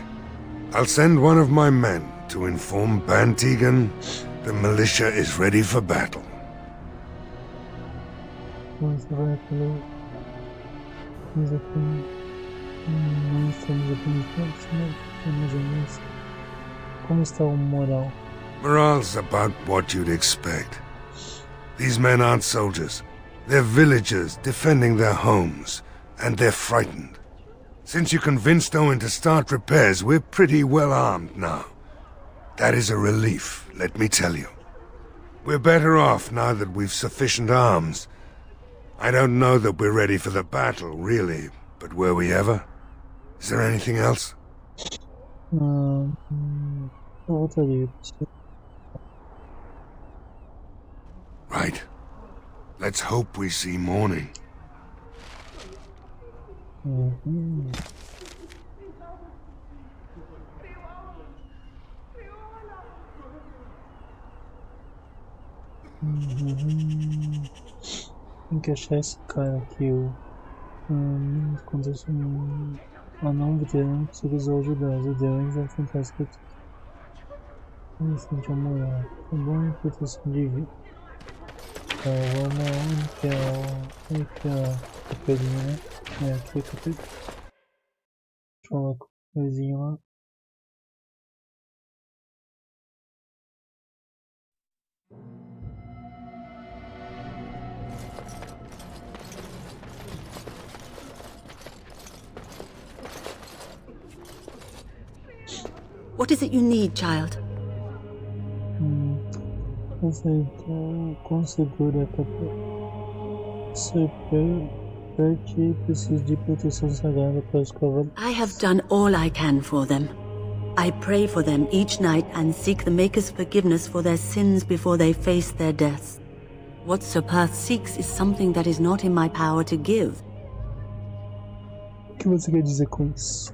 I'll send one of my men to inform Bantegan the militia is ready for battle. Não estamos apenas como está o moral? Morale's about what you'd expect. These men aren't soldiers. They're villagers defending their homes, and they're frightened. Since you convinced Owen to start repairs, we're pretty well armed now. That is a relief, let me tell you. We're better off now that we've sufficient arms. I don't know that we're ready for the battle, really, but were we ever? Is there anything else? Eu voltaria. Right. Let's hope we see morning. Tem que achar esse cara aqui, o acontece um anão veterano que se recusou a ajudar os aldeões a enfrentar as criaturas. Não sente a moral. É bom em proteção de vida. Vamos que é a capelinha, né? É, aqui é a capelinha. Deixa eu colocar o coisinho lá. What is it you need, child? Quão seguro é a capela? Ser perto e preciso de proteção sagrada para os cavalos. I have done all I can for them. I pray for them each night and seek the Maker's forgiveness for their sins before they face their deaths. What Sir Perth seeks is something that is not in my power to give. O que você quer dizer com isso?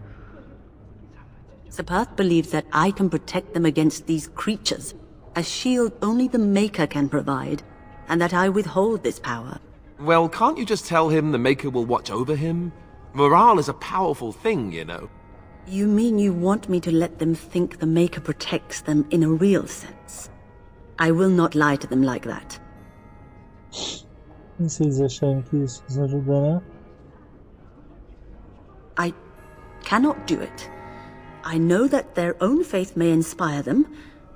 Sir Perth believes that I can protect them against these creatures, a shield only the Maker can provide, and that I withhold this power. Well, can't you just tell him the Maker will watch over him? Morale is a powerful thing, you know. You mean you want me to let them think the Maker protects them in a real sense? I will not lie to them like that. E se eles acharem que isso os ajudará? I cannot do it. I know that their own faith may inspire them,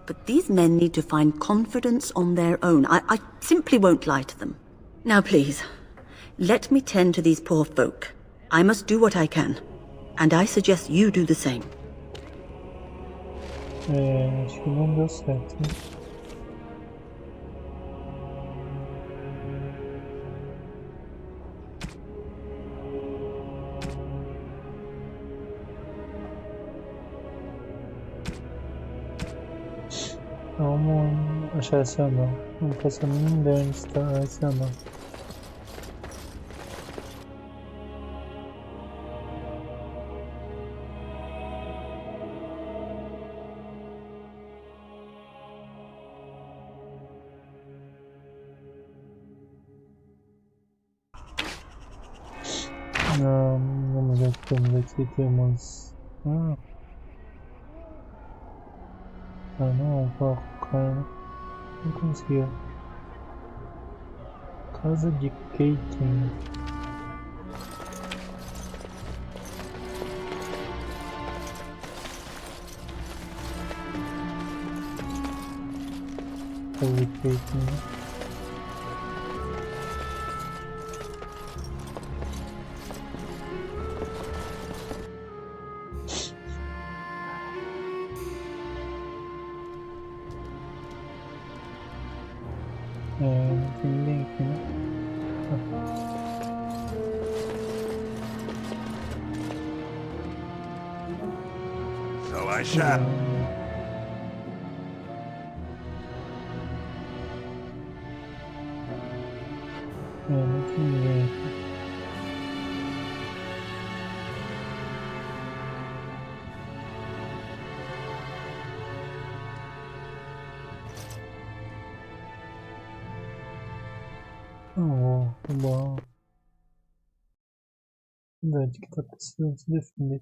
but these men need to find confidence on their own. I simply won't lie to them. Now please, let me tend to these poor folk. I must do what I can, and I suggest you do the same. Acho que não deu certo, né? Vamos achar esse anão. Não faço nem ideia onde está esse anão. Vamos ver o que temos aqui. Temos... não, cara. Não conseguiu. Casa de quem? Casa de quem? Não tem ninguém aqui, né? So I shall. Não tem ninguém aqui. Bom. Verdade que tá precisando se defender.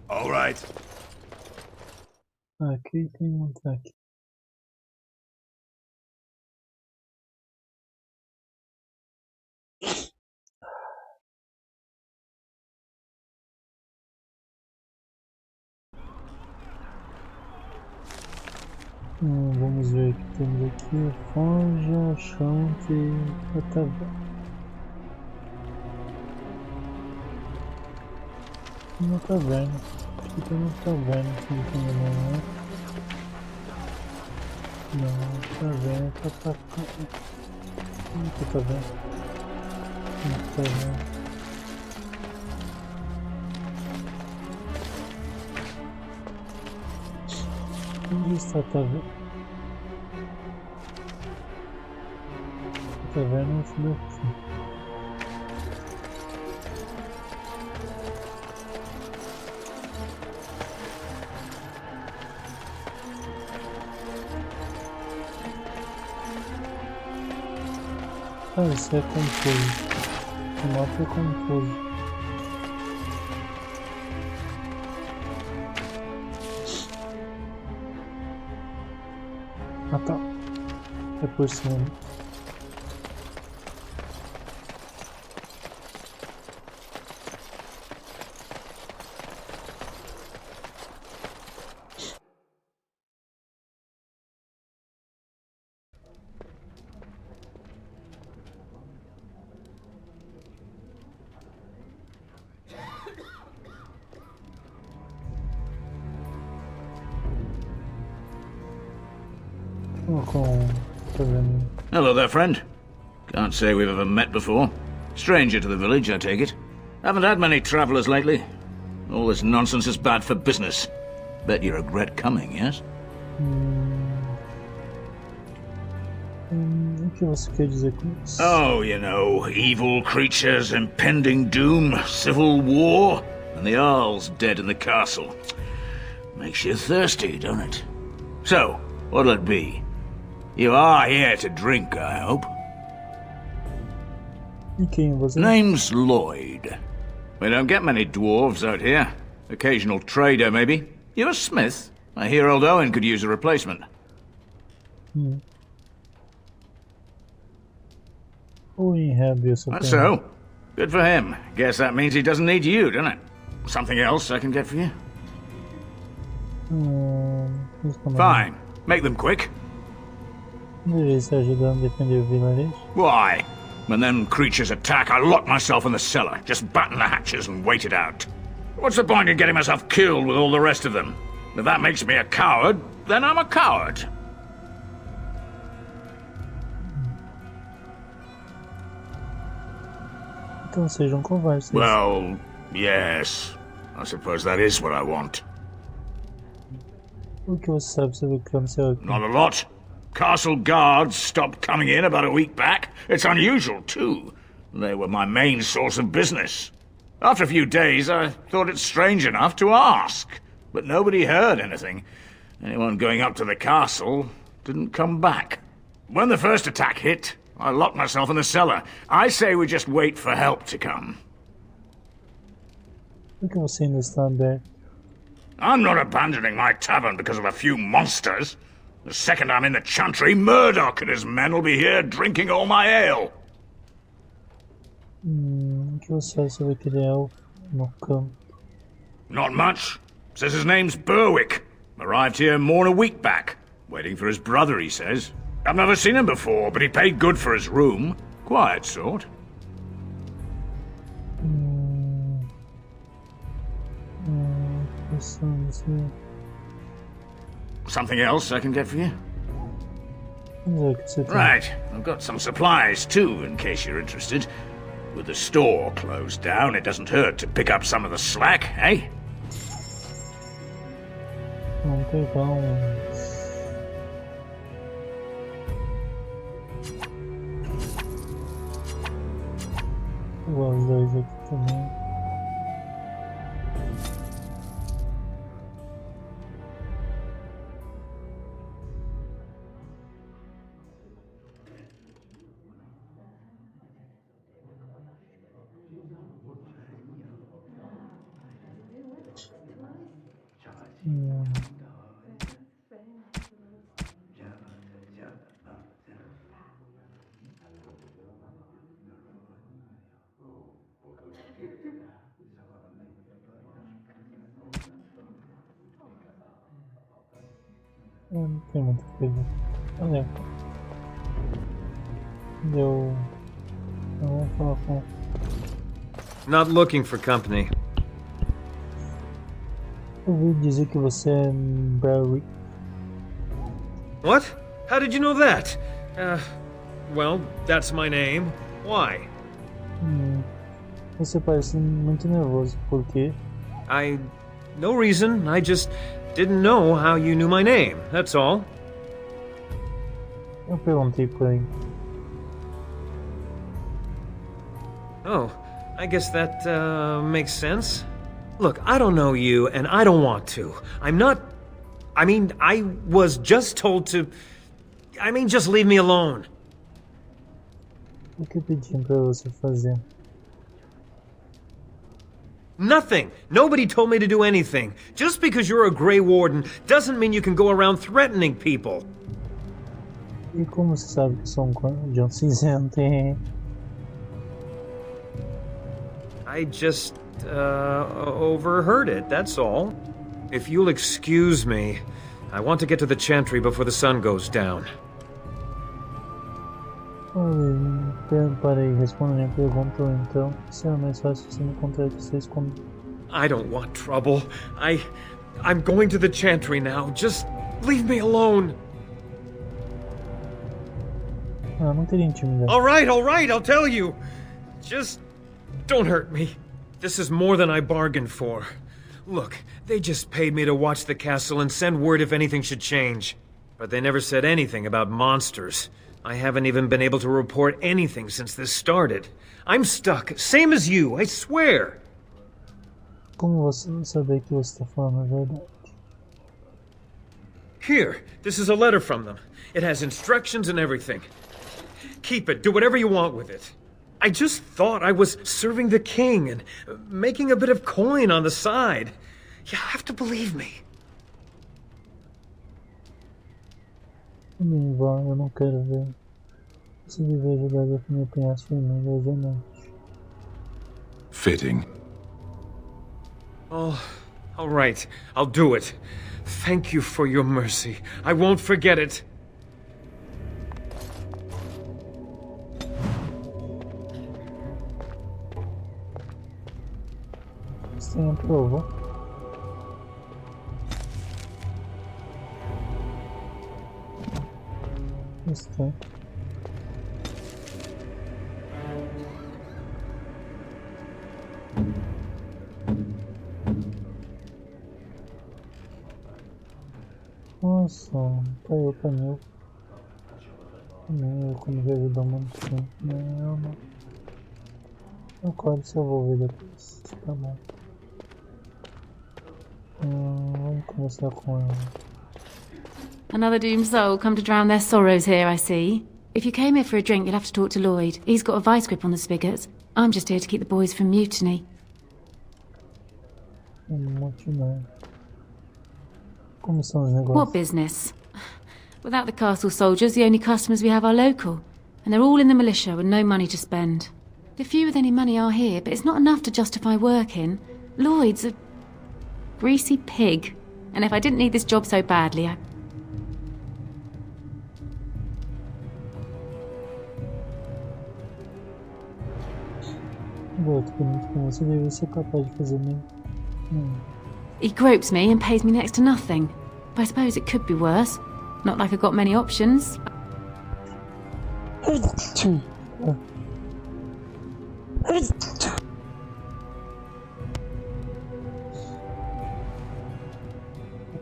All right. Aqui tem um ataque. Vamos ver o que temos aqui. Forja, chante e a taverna. Uma taverna. Acho que tem uma taverna aqui no canal, né? Não, a taverna tá pra cá. Onde que é a taverna? Onde está a taverna? A taverna foi aqui. Ah, isso é confuso. O mapa é confuso. Ah tá. É por cima. Hello there, friend. Can't say we've ever met before. Stranger to the village, I take it. Haven't had many travellers lately. All this nonsense is bad for business. Bet you regret coming, yes? O que você quer dizer com isso? Oh, you know, evil creatures, impending doom, civil war, and the Earl's dead in the castle. Makes you thirsty, don't it? So, what'll it be? You are here to drink, I hope. E quem você? Name's Lloyd. We don't get many dwarves out here. Occasional trader, maybe. You're a smith? I hear old Owen could use a replacement. Owen had this. That's so. Good for him. Guess that means he doesn't need you, doesn't it? Something else I can get for you? Fine. Make them quick. Ele está ajudando a defender o vilarejo? Why? When them creatures attack, I lock myself in the cellar. Just batten the hatches and wait it out. What's the point in getting myself killed with all the rest of them? If that makes me a coward, then I'm a coward. Então sejam covardes. Well, yes. I suppose that is what I want. O que você sabe sobre o que aconteceu aqui? Not a lot. Castle guards stopped coming in about a week back. It's unusual, too. They were my main source of business. After a few days, I thought it strange enough to ask. But nobody heard anything. Anyone going up to the castle didn't come back. When the first attack hit, I locked myself in the cellar. I say we just wait for help to come. Por que você ainda está aberto? I'm not abandoning my tavern because of a few monsters. The second I'm in the chantry, Murdoch and his men will be here drinking all my ale. O que você sabe sobre aquele elfo no campo? Not much. Says his name's Berwick. Arrived here more than a week back. Waiting for his brother, he says. I've never seen him before, but he paid good for his room. Quiet sort. Something else I can get for you? Right, I've got some supplies too, in case you're interested. With the store closed down, it doesn't hurt to pick up some of the slack, eh? Vamos pegar os dois aqui também. Não tem muita coisa. Olha. Deu. Vamos falar com. Not looking for company. Eu ouvi dizer que você é Barry. What? How did you know that? Well, that's my name. Why? Você parece muito nervoso, por quê? No reason, I just didn't know how you knew my name, that's all. Eu perguntei por aí. Oh, I guess that makes sense. Look, I don't know you, and I don't want to. I was just told to... just leave me alone. O que pediam pra você fazer? Nothing! Nobody told me to do anything. Just because you're a Grey Warden doesn't mean you can go around threatening people. E como você sabe que eu sou um cinzento? I just, overheard it, that's all. If you'll excuse me, I want to get to the Chantry before the sun goes down. Parei, responda minha pergunta então. Será mais fácil você me encontrar vocês como... I don't want trouble. I'm going to the Chantry now. Just leave me alone. Ah, não teria intimidade. All right, I'll tell you. Just don't hurt me. This is more than I bargained for. Look, they just paid me to watch the castle and send word if anything should change. But they never said anything about monsters. I haven't even been able to report anything since this started. I'm stuck, same as you, I swear. Como você saber que você está falando a verdade? Here, this is a letter from them. It has instructions and everything. Keep it, do whatever you want with it. I just thought I was serving the king and making a bit of coin on the side. You have to believe me. Também vá, eu não quero ver. Você deve ajudar a definir o Penhasco Vermelho hoje à noite. Fitting. Oh, all right. I'll do it. Thank you for your mercy. I won't forget it. Você tem a prova? Está. Nossa, caiu pra mim. Também eu como já ajudou muito tempo. Não. Eu quero se eu vou ver depois. Tá bom. Vamos começar com ela. Another doomed soul come to drown their sorrows here, I see. If you came here for a drink, you'll have to talk to Lloyd. He's got a vice grip on the spigots. I'm just here to keep the boys from mutiny. Como são os negócios? What business? Without the castle soldiers, the only customers we have are local. And they're all in the militia with no money to spend. The few with any money are here, but it's not enough to justify working. Lloyd's a greasy pig. And if I didn't need this job so badly, Você deve ser capaz de fazer mesmo. he gropes me and pays me next to nothing. But I suppose it could be worse. Not like I've got many options. Eu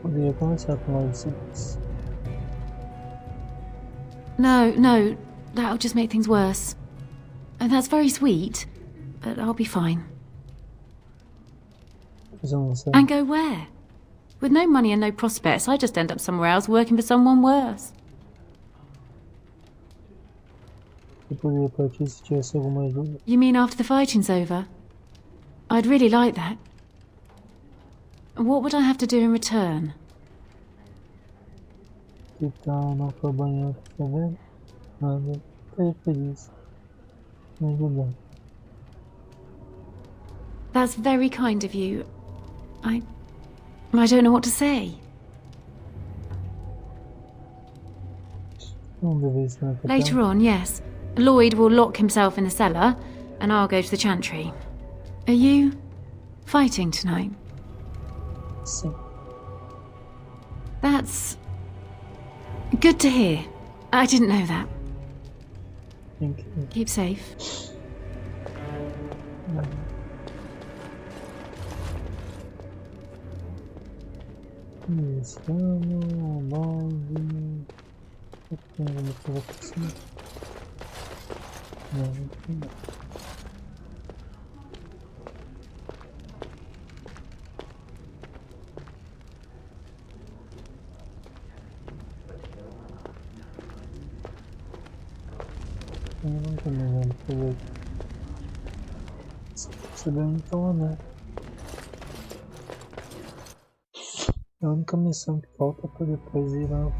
poderia começar com vocês. No, that'll just make things worse. And that's very sweet, but I'll be fine. And go where? With no money and no prospects, I just end up somewhere else working for someone worse. Eu poderia partir se tivesse alguma ajuda. You mean after the fighting's over? I'd really like that. What would I have to do in return? Que tal não for banhar, tá vendo? Nada. Fiquei feliz. Me ajudar. That's very kind of you. I don't know what to say. Later on, yes. Lloyd will lock himself in the cellar, and I'll go to the chantry. Are you fighting tonight? Sim. That's good to hear. I didn't know that. Thank you. Keep safe. Mm. Estamos, molde. Tem alguma provocação? Não. Não também não, por favor. Percebendo então, né? É a única missão que falta para depois ir lá.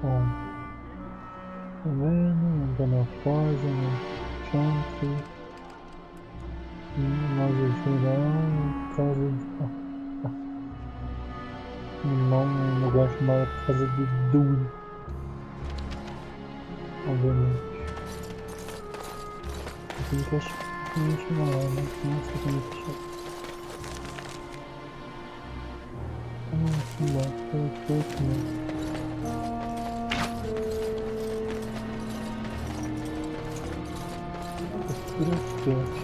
Bom, tá vendo? Andando na foz, no chante, nós ajudamos, casa de. Um lugar chamado Casa de Duro. Obviamente. Tem que achar que a gente não é, né? Nossa, tem que achar. Perfeito, né? Perfeito.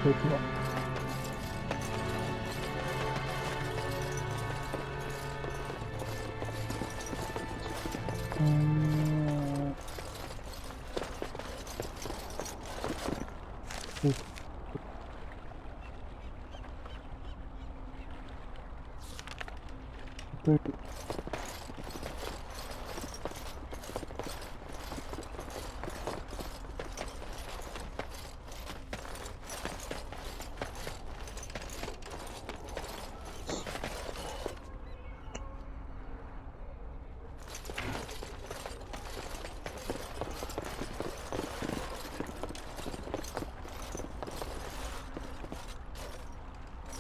Muito bom.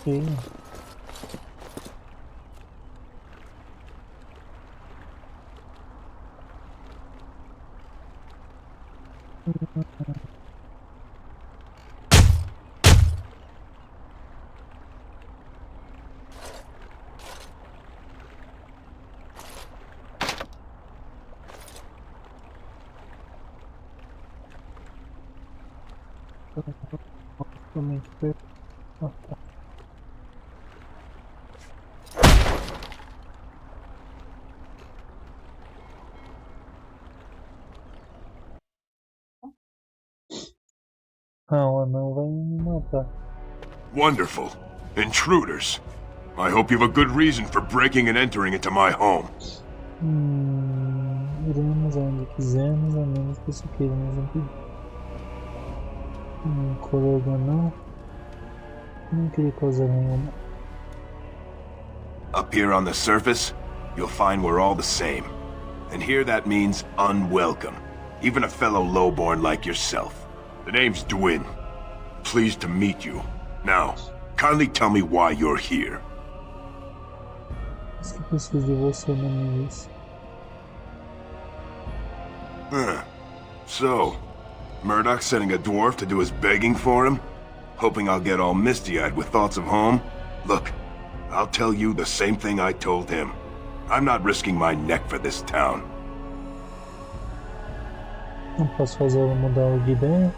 Sim. Totalmente perfeito. O anão vai me matar. Wonderful. Intruders. I hope you have a good reason for breaking and entering into my home. Iremos aonde quisermos, a menos que isso queira nos impedir. Colega não. Não queria causar nenhuma. Up here on the surface, you'll find we're all the same. And here that means unwelcome. Even a fellow lowborn like yourself. The name's Dwin. Pleased to meet you. Now, kindly tell me why you're here. Acho que preciso de você na milícia. So, Murdoch's sending a dwarf to do his begging for him? Hoping I'll get all misty-eyed with thoughts of home? Look, I'll tell you the same thing I told him. I'm not risking my neck for this town. Não posso fazer ela mudar de ideia?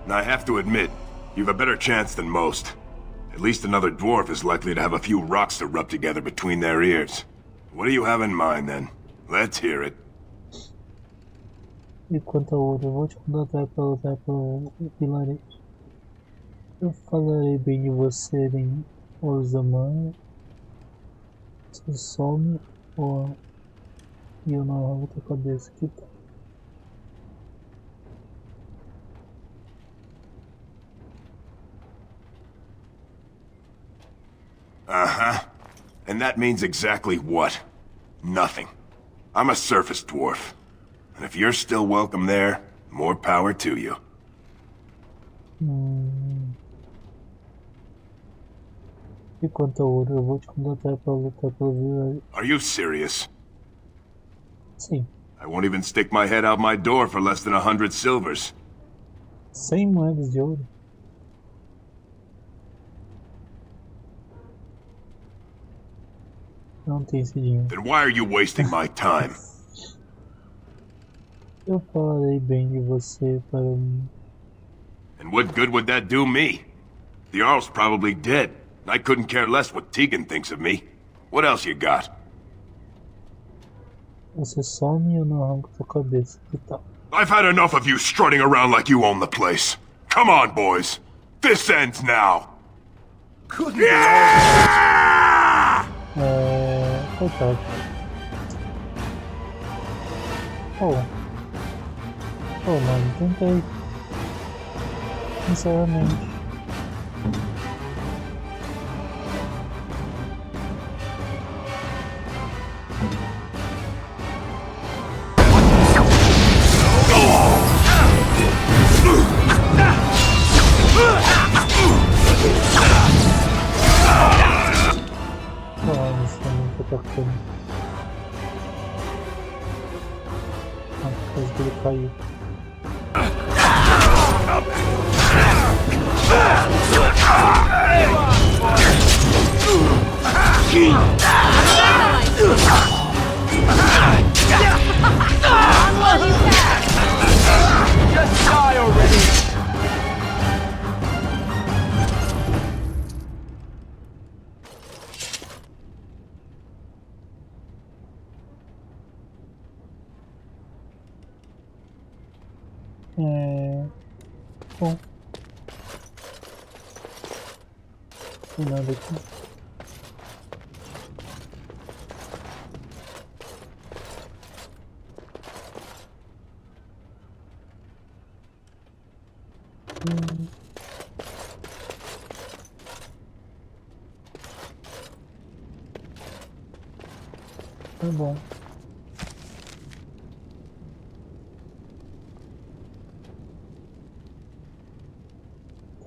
I have to admit, you've a better chance than most. At least another dwarf is likely to have a few rocks to rub together between their ears. What do you have in mind, then? Let's hear it. E quanto a ouro, eu vou te contratar para lutar pelo vilarejo. Eu falarei bem de você em Orzaman. Você some ou eu não arranco a tua cabeça aqui, tá? And that means exactly what? Nothing. I'm a surface dwarf. And if you're still welcome there, more power to you. E quanto ao ouro, eu vou te contratar para lutar pelo vilarejo. Are you serious? Sim. I won't even stick my head out my door for less than 100 silvers. 100 moedas de ouro. Não tem esse dinheiro. Then why are you wasting my time? Eu falarei bem de você para mim. And what good would that do me? The Jarl's probably dead. I couldn't care less what Tegan thinks of me. What else you got? Você some e eu não arranco tua cabeça. Que tal? I've had enough of you strutting around like you own the place. Come on, boys. This ends now. Coitado. Mano, tentei. Sinceramente. Isso também tá tocando. Por causa que ele caiu. Just die already! Bom. Tem nada aqui. Tá bom.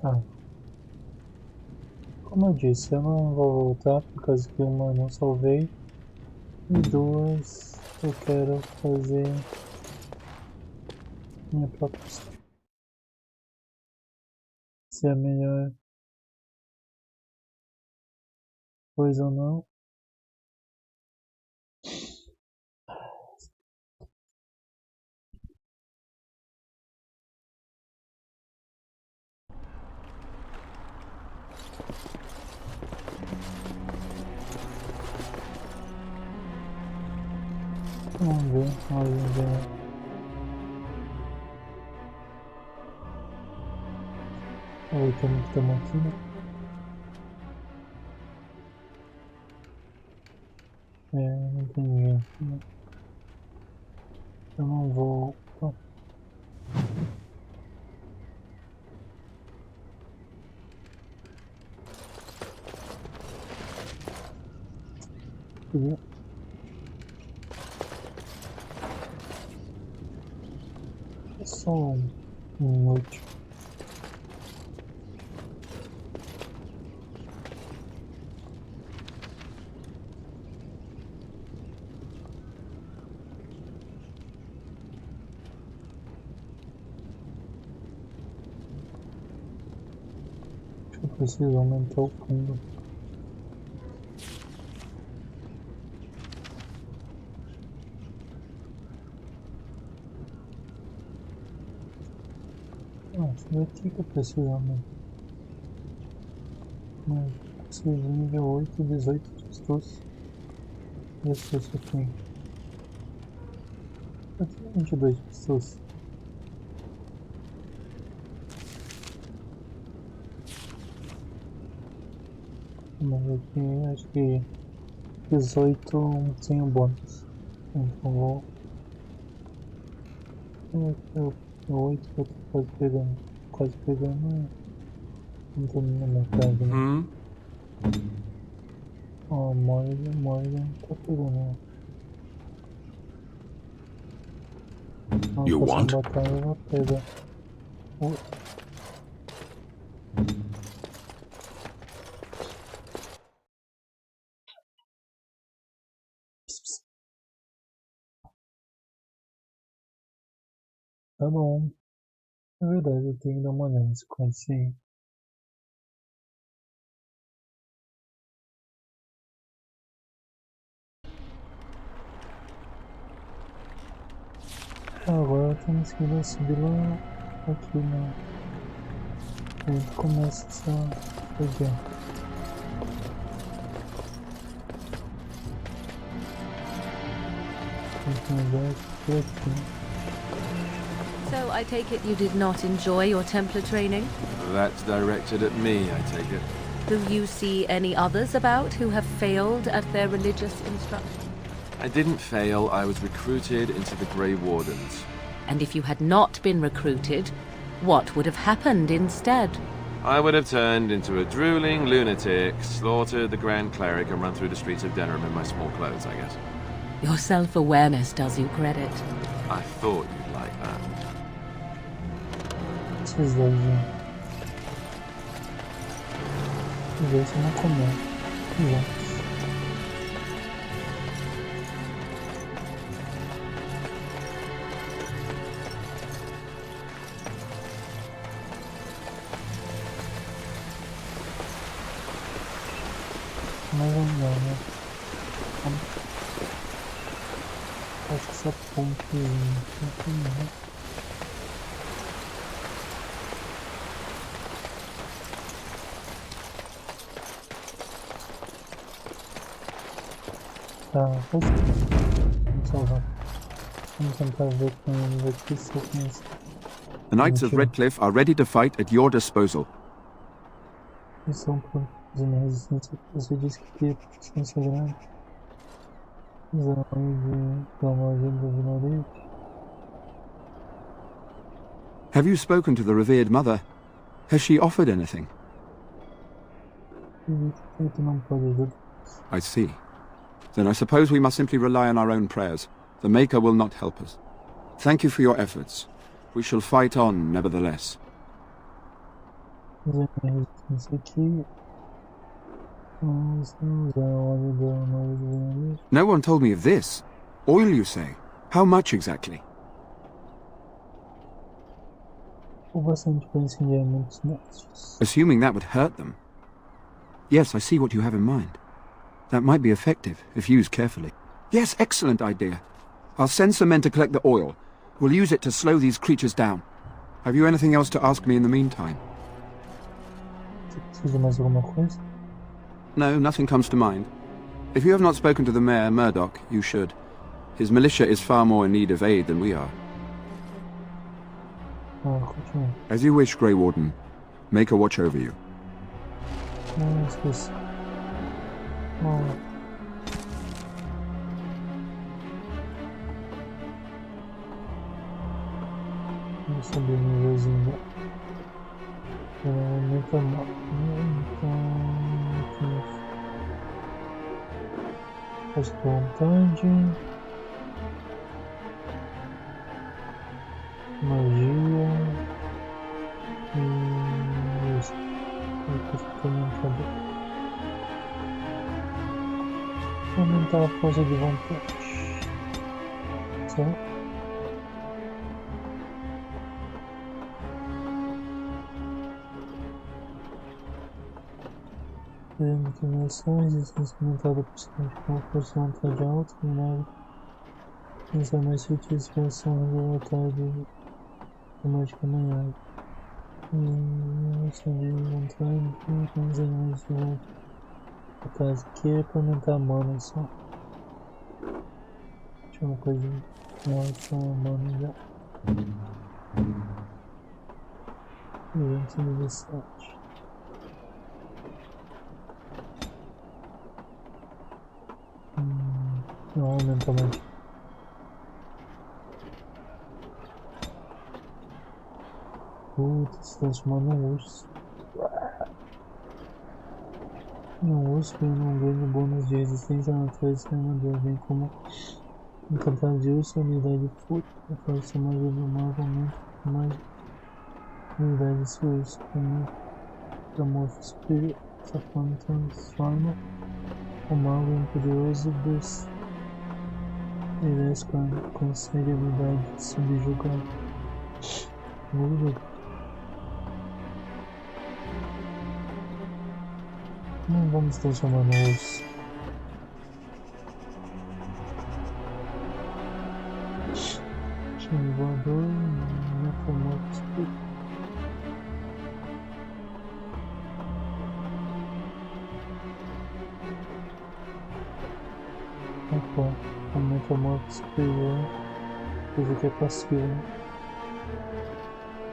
Tá. Como eu disse, eu não vou voltar por causa que uma eu não salvei e duas eu quero fazer minha própria história. Se é a melhor coisa ou não. Vamos ver. Oi, estamos aqui, né? Não tem ninguém aqui, né? Eu não vou... Oh. É só um útil. Eu preciso aumentar o fundo. Vai ter que eu preciso aumentar. Mas preciso de nível 8 e 18 de astúcia. Esse eu só tenho. Eu tenho 22 de astúcia. Mas aqui acho que 18 sem o bônus. Então vou. O 8 que eu tô quase pegando. Não tô na metade, né? Ó, Morgan tá pegando. You want? Tá bom. Na verdade, eu tenho que dar uma olhada nesse quadro aí. Agora temos que ir subir lá aqui, né? A gente começa essa região. So I take it you did not enjoy your Templar training? That's directed at me, I take it. Do you see any others about who have failed at their religious instruction? I didn't fail, I was recruited into the Grey Wardens. And if you had not been recruited, what would have happened instead? I would have turned into a drooling lunatic, slaughtered the Grand Cleric and run through the streets of Denham in my small clothes, I guess. Your self-awareness does you credit. I thought you'd like that. Esses dois, né? Os dois são uma comédia. Mais ou menos, né? Acho que essa pontezinha aqui, né? Tá, vamos salvar. Vamos tentar ver com eles aqui se eu conheço. The Knights of Redcliffe are ready to fight at your disposal. Missão por uma resistência. Você disse que queria resistência grande. Usando de uma ajuda do vilarejo. Have you spoken to the revered mother? Has she offered anything? I see. Then I suppose we must simply rely on our own prayers. The Maker will not help us. Thank you for your efforts. We shall fight on, nevertheless. No one told me of this. Oil, you say? How much exactly? Assuming that would hurt them. Yes, I see what you have in mind. That might be effective, if used carefully. Yes, excellent idea. I'll send some men to collect the oil. We'll use it to slow these creatures down. Have you anything else to ask me in the meantime? No, nothing comes to mind. If you have not spoken to the Mayor, Murdoch, you should. His militia is far more in need of aid than we are. As you wish, Grey Warden. Make a watch over you. Vamos subir o nívelzinho. Aumenta mal. Faz com vontade. Magia. E isso. Aumentar a força de vontade. Certo? Determinação, resistência aumentada por cima de uma força de vontade alta, minério. Pensar mais sutil, inspiração, regulatória de mágica manhã. Noção de vontade, mais animais de volta. A casa aqui é para aumentar a mana só. Deixa uma coisa de mana já. 217. Não aumenta mais. Putz, se transformar num urso. Um urso ganha um grande bônus de resistência na natureza e armadura, bem como Encantado de urso, unidade de fúria. A força magia do mal aumenta mais unidade de seu urso. Da morte superior. Essa forma transforma o mago em poderoso berço. Ele consegue a habilidade de subjugar. Não vamos transformar no urso. Time voador, necromorfos. Opa, o metamorfo superior, coisa que é passivo, né?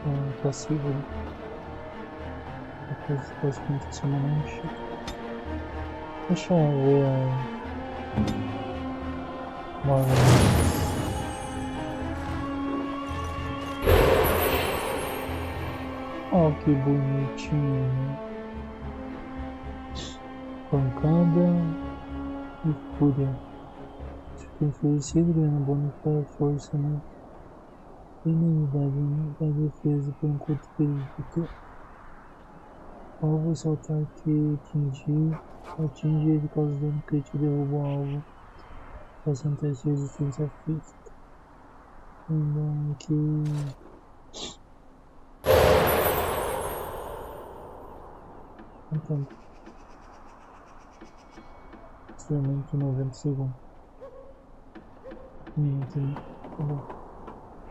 É passivo, né? A coisa que pode me transformar no enxerto. Deixa eu ver a... Oh, que bonitinho, né? Pancada e fúria. Fico enfurecido, ganhando bônus para a força, né? Inimidade da defesa por um curto período. Alvo se o ataque atinge ele causa dano crítico e derruba o alvo. Faça um teste de resistência física. Então aqui. Então. Extremamente 90 segundos. Tá bom.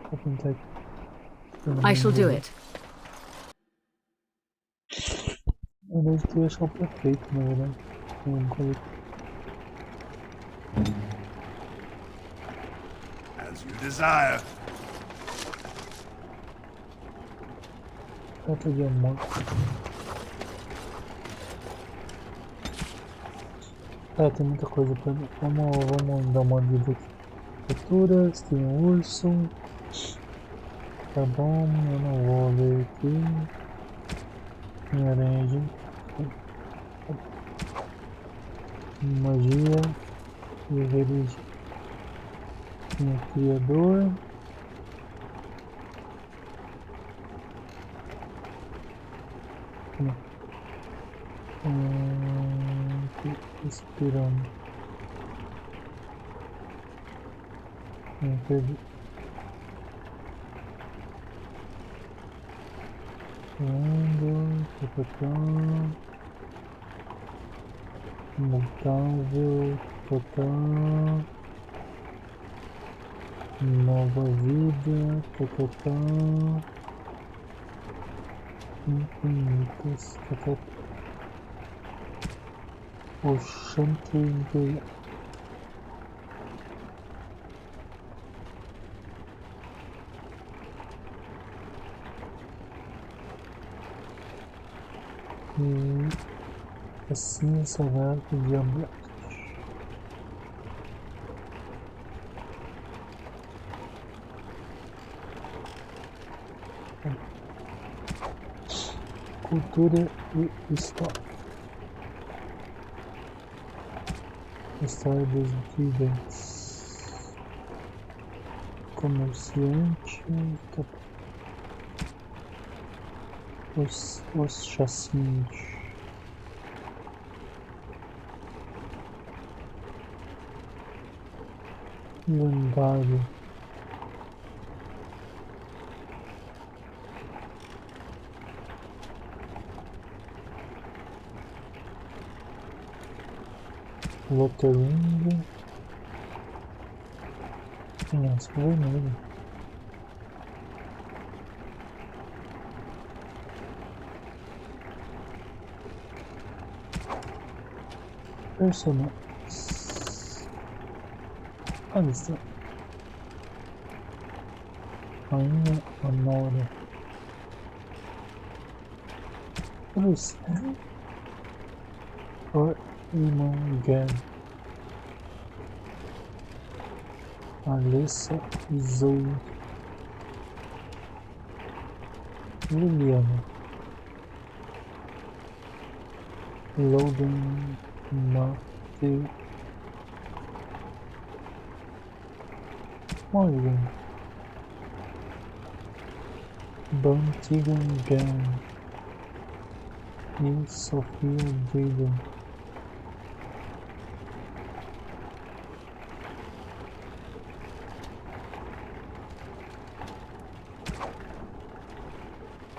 Vou tentar aqui. I shall do it. Na verdade, eu queria achar o prefeito, na verdade. As you desire. Falta de amor. Tá, tem muita coisa pra ver. Vamos dar uma olhada aqui. Culturas, tem um urso. Tá bom, eu não vou ler aqui. Tem aranha de magia e religião. Tem criador. Esperando. Perdi. Mutável, total, nova vida, total, infinitas, total, oxante imperial. E assim sagrado de amor. Cultura e história. História dos viventes. Comerciante. Os chacinhos. Lendário. Lotelinho. Penhasco Vermelho. Personagens. Olha isso. Rainha Honora. Cruz. Or irmão Gad. Alessa e Zoe. Liliana. Logan Matthew. Olha. Bantigangan e Sofia Vida.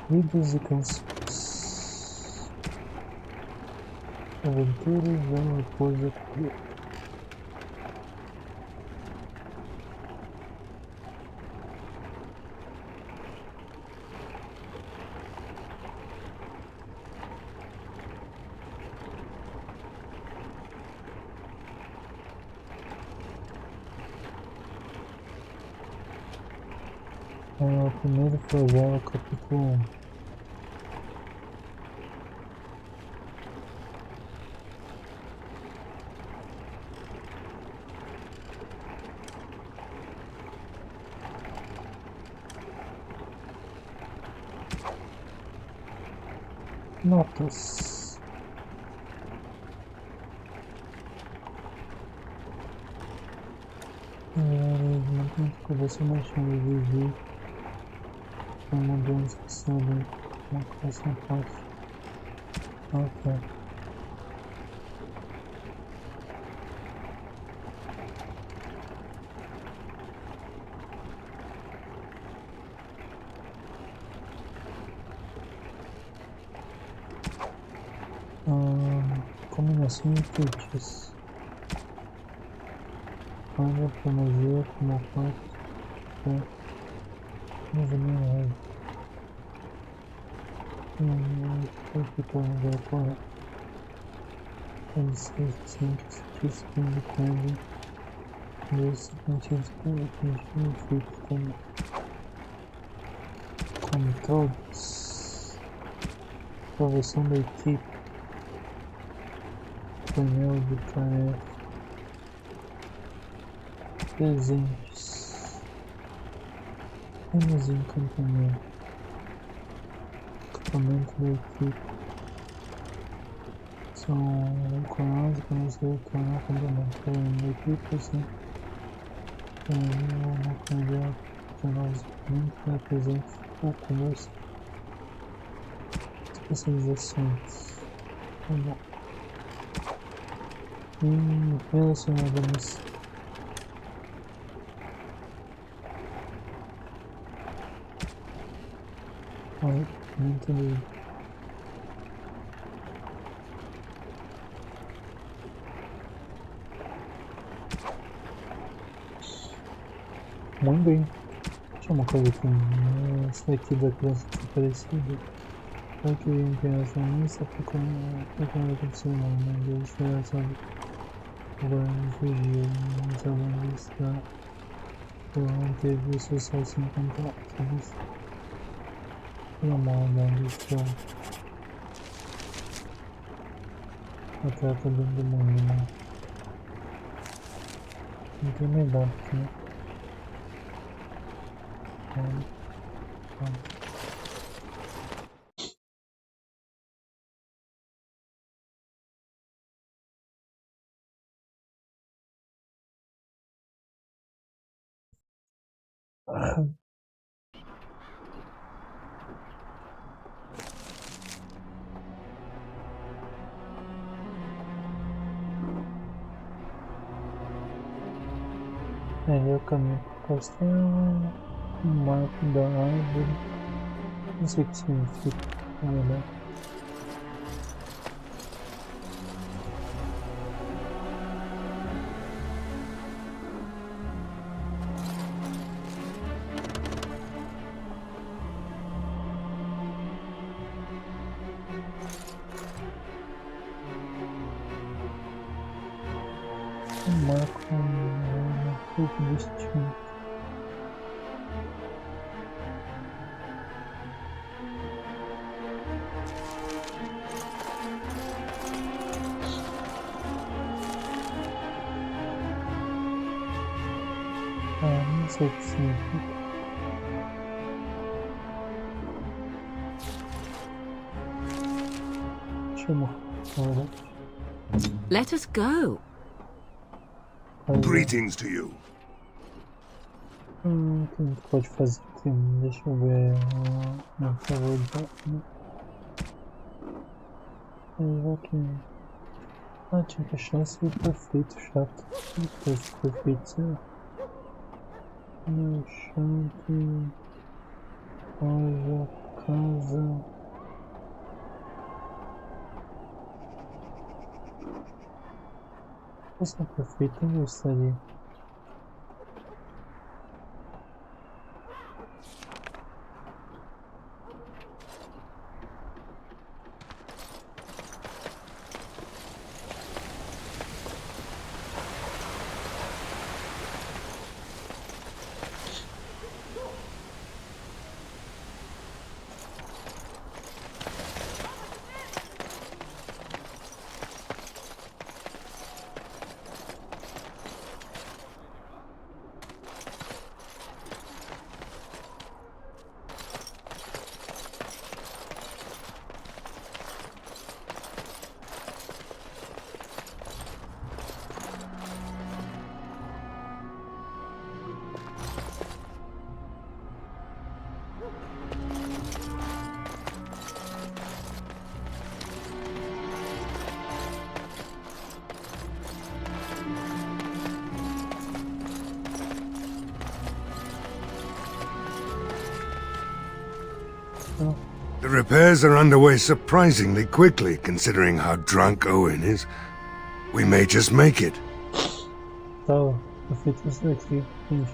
Vidas e canções. Aventuras, uma coisa, quero. O primeiro foi agora, capítulo 1. Notas. Não tem que conversar mais com ele, viver. Uma mudança que sabe, uma coisa fácil. Ok. Combinação de feitiços. Olha para magia como parte mas a minha raiva. Foi ficou no lugar correto. Pode ser simples, despende quando dois sentidos feitos como todos. Aprovação da equipe. Painel de tarefa. Presentes. Temos encantamento. Equipamento da equipe. São canais que não se tornam complemento. Porém, da equipe, assim, tem uma candidato de nós muito mais presente ou conversa. Especializações. Tá bom. E relacionado a missão. Ai, não entendi. Muito bem. Tinha uma coisa aqui. Essa daqui da criança desaparecida. Só que em Penhasco nem sabe como aconteceu não, mas eles já sabem. Agora não fugiu, não sabe onde está. Então não teve sucesso se encontrar. Pela mão onde estão. A terra tá dentro do moinho. Não tem medalha aqui, né? Aí eu caminho para o castelo, o marco da árvore, não sei o que significa, na verdade. Um marco pouco destino. Não sei o que significa. Chamou. Let us go. Greetings to you. O que a gente pode fazer aqui? Deixa eu ver. Não, por favor, aqui. Ah, tinha que achar esse perfeito chato. Esse perfeito, sei lá. Chato. Loja, casa. Esse é perfeito, eu gostaria. The repairs are underway surprisingly quickly, considering how drunk Owen is. We may just make it. Tá, perfeito isso daqui, gente.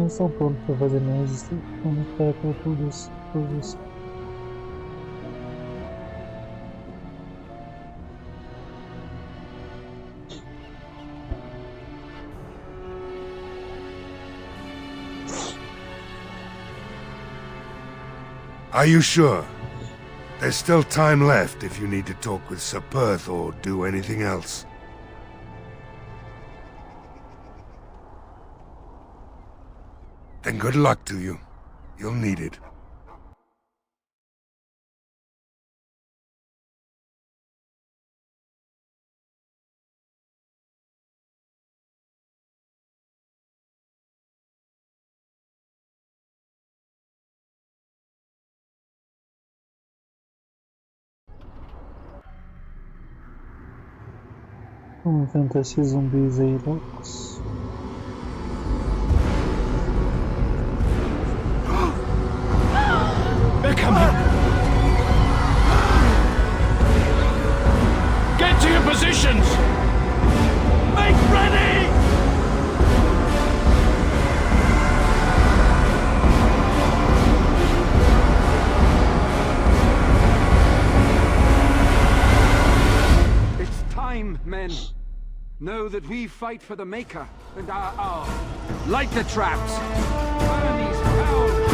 Estou pronto para fazer minha resistência. Vamos esperar por tudo isso. Are you sure? There's still time left if you need to talk with Sir Perth or do anything else. Then good luck to you. You'll need it. Vamos enfrentar esses zumbis aí loucos. They're coming! Get to your positions! Make ready! It's time, men. Know that we fight for the Maker and our hour. Light the traps. Burn these foul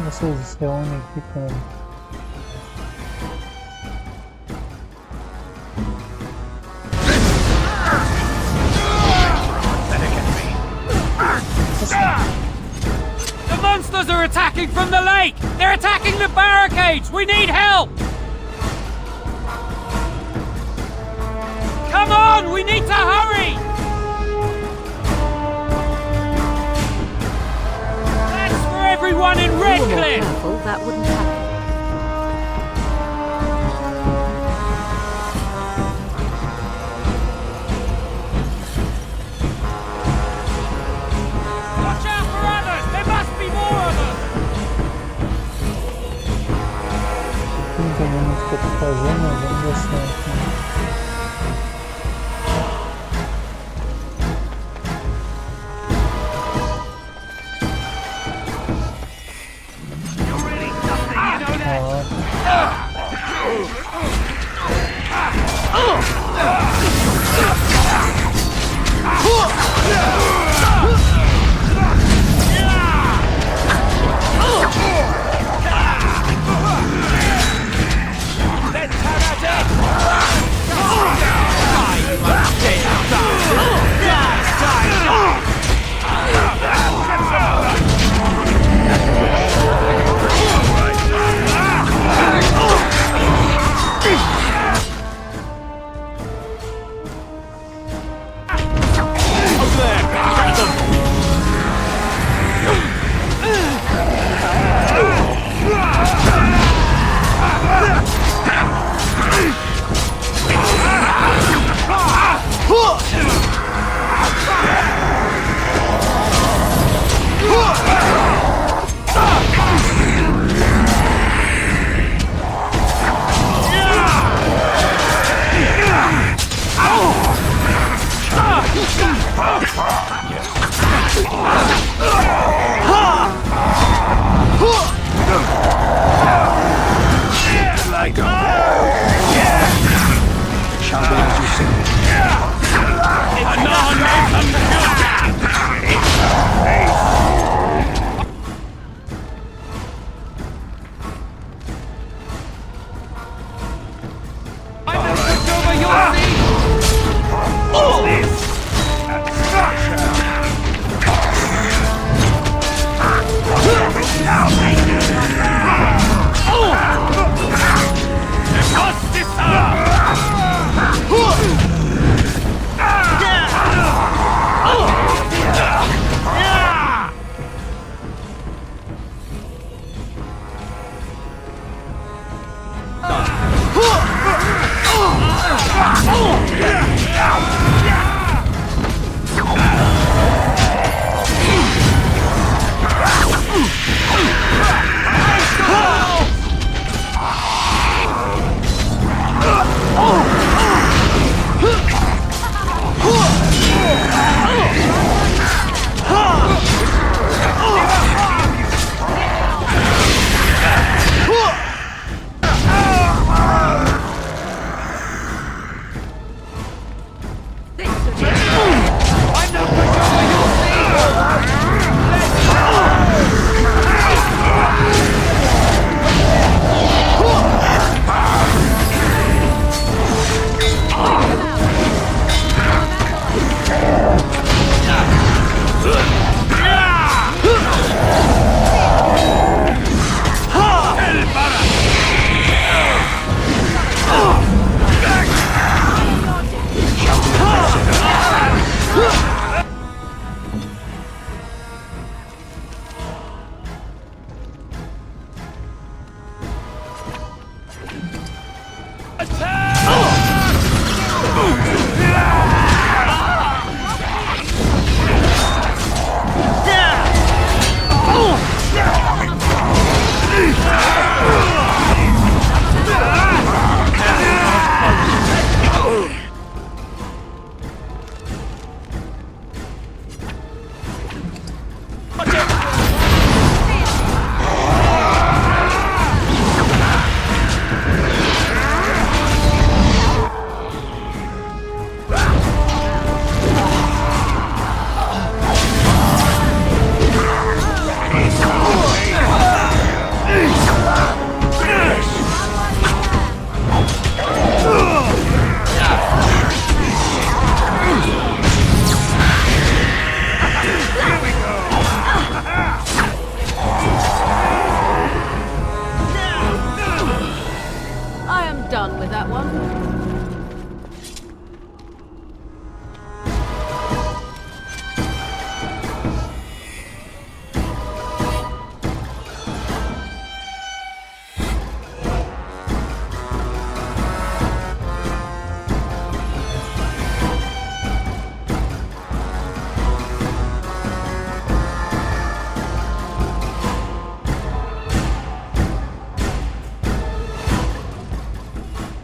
Vocês se reúnem aqui com... The monsters are attacking from the lake! They're attacking the barricades! We need help! Come on! We need to hurry! That's for everyone in Redcliffe! Careful, that wouldn't happen. Watch out for others! There must be more of them! Não entendendo o que eu tô fazendo, mas vamos ver se aqui.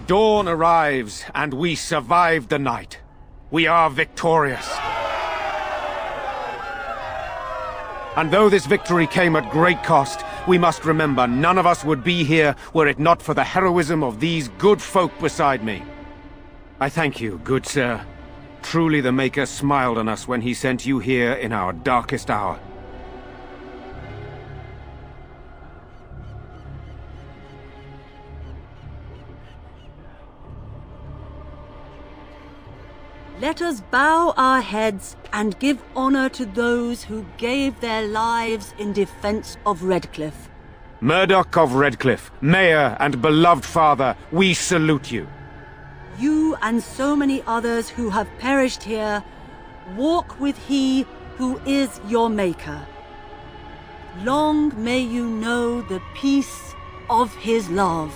Dawn arrives, and we survived the night. We are victorious. And though this victory came at great cost, we must remember none of us would be here were it not for the heroism of these good folk beside me. I thank you, good sir. Truly the Maker smiled on us when he sent you here in our darkest hour. Let us bow our heads and give honor to those who gave their lives in defense of Redcliffe. Murdoch of Redcliffe, Mayor and beloved father, we salute you. You and so many others who have perished here, walk with he who is your Maker. Long may you know the peace of his love.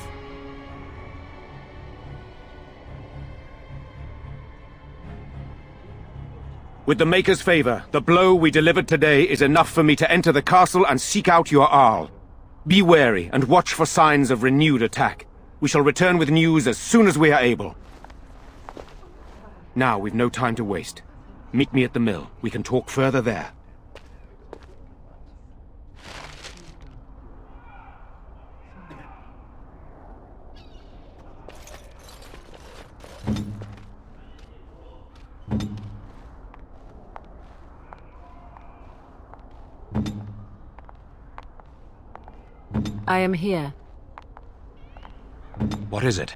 With the Maker's favor, the blow we delivered today is enough for me to enter the castle and seek out your Arl. Be wary and watch for signs of renewed attack. We shall return with news as soon as we are able. Now we've no time to waste. Meet me at the mill. We can talk further there. I am here. What is it?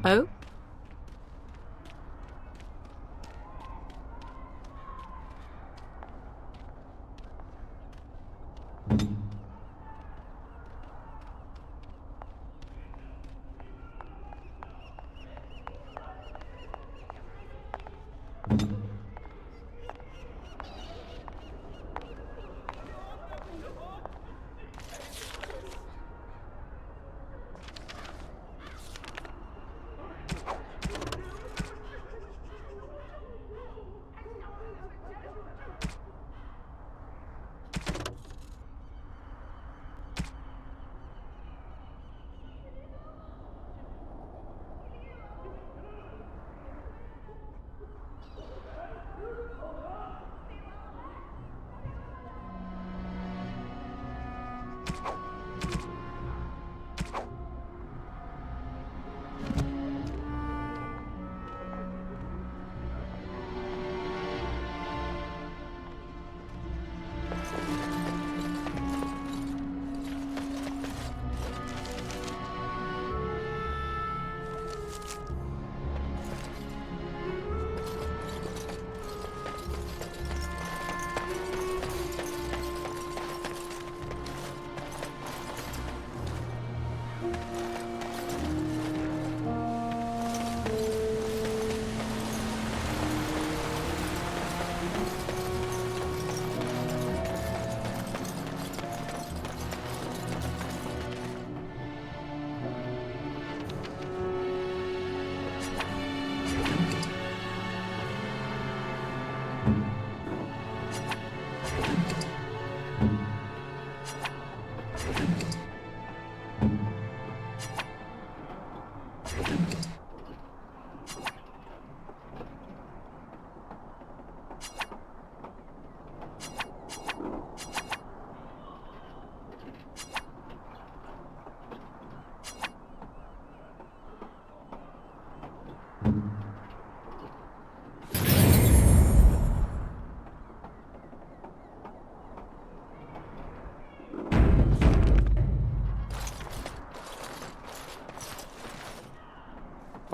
Oh?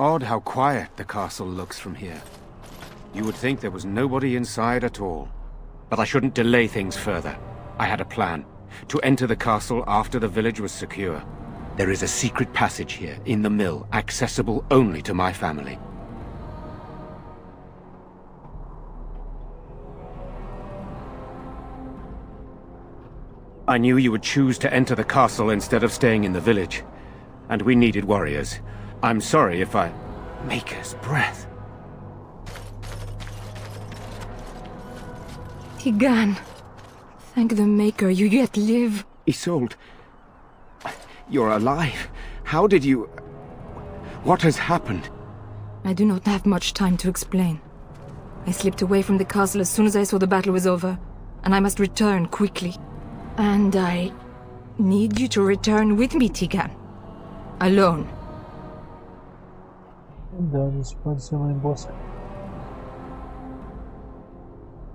Odd how quiet the castle looks from here. You would think there was nobody inside at all. But I shouldn't delay things further. I had a plan. To enter the castle after the village was secure. There is a secret passage here, in the mill, accessible only to my family. I knew you would choose to enter the castle instead of staying in the village. And we needed warriors. I'm sorry if I... Maker's breath. Tigan. Thank the Maker you yet live. Isolde. You're alive. How did you... What has happened? I do not have much time to explain. I slipped away from the castle as soon as I saw the battle was over, and I must return quickly. And I need you to return with me, Tigan. Alone. Isso pode ser uma emboscada.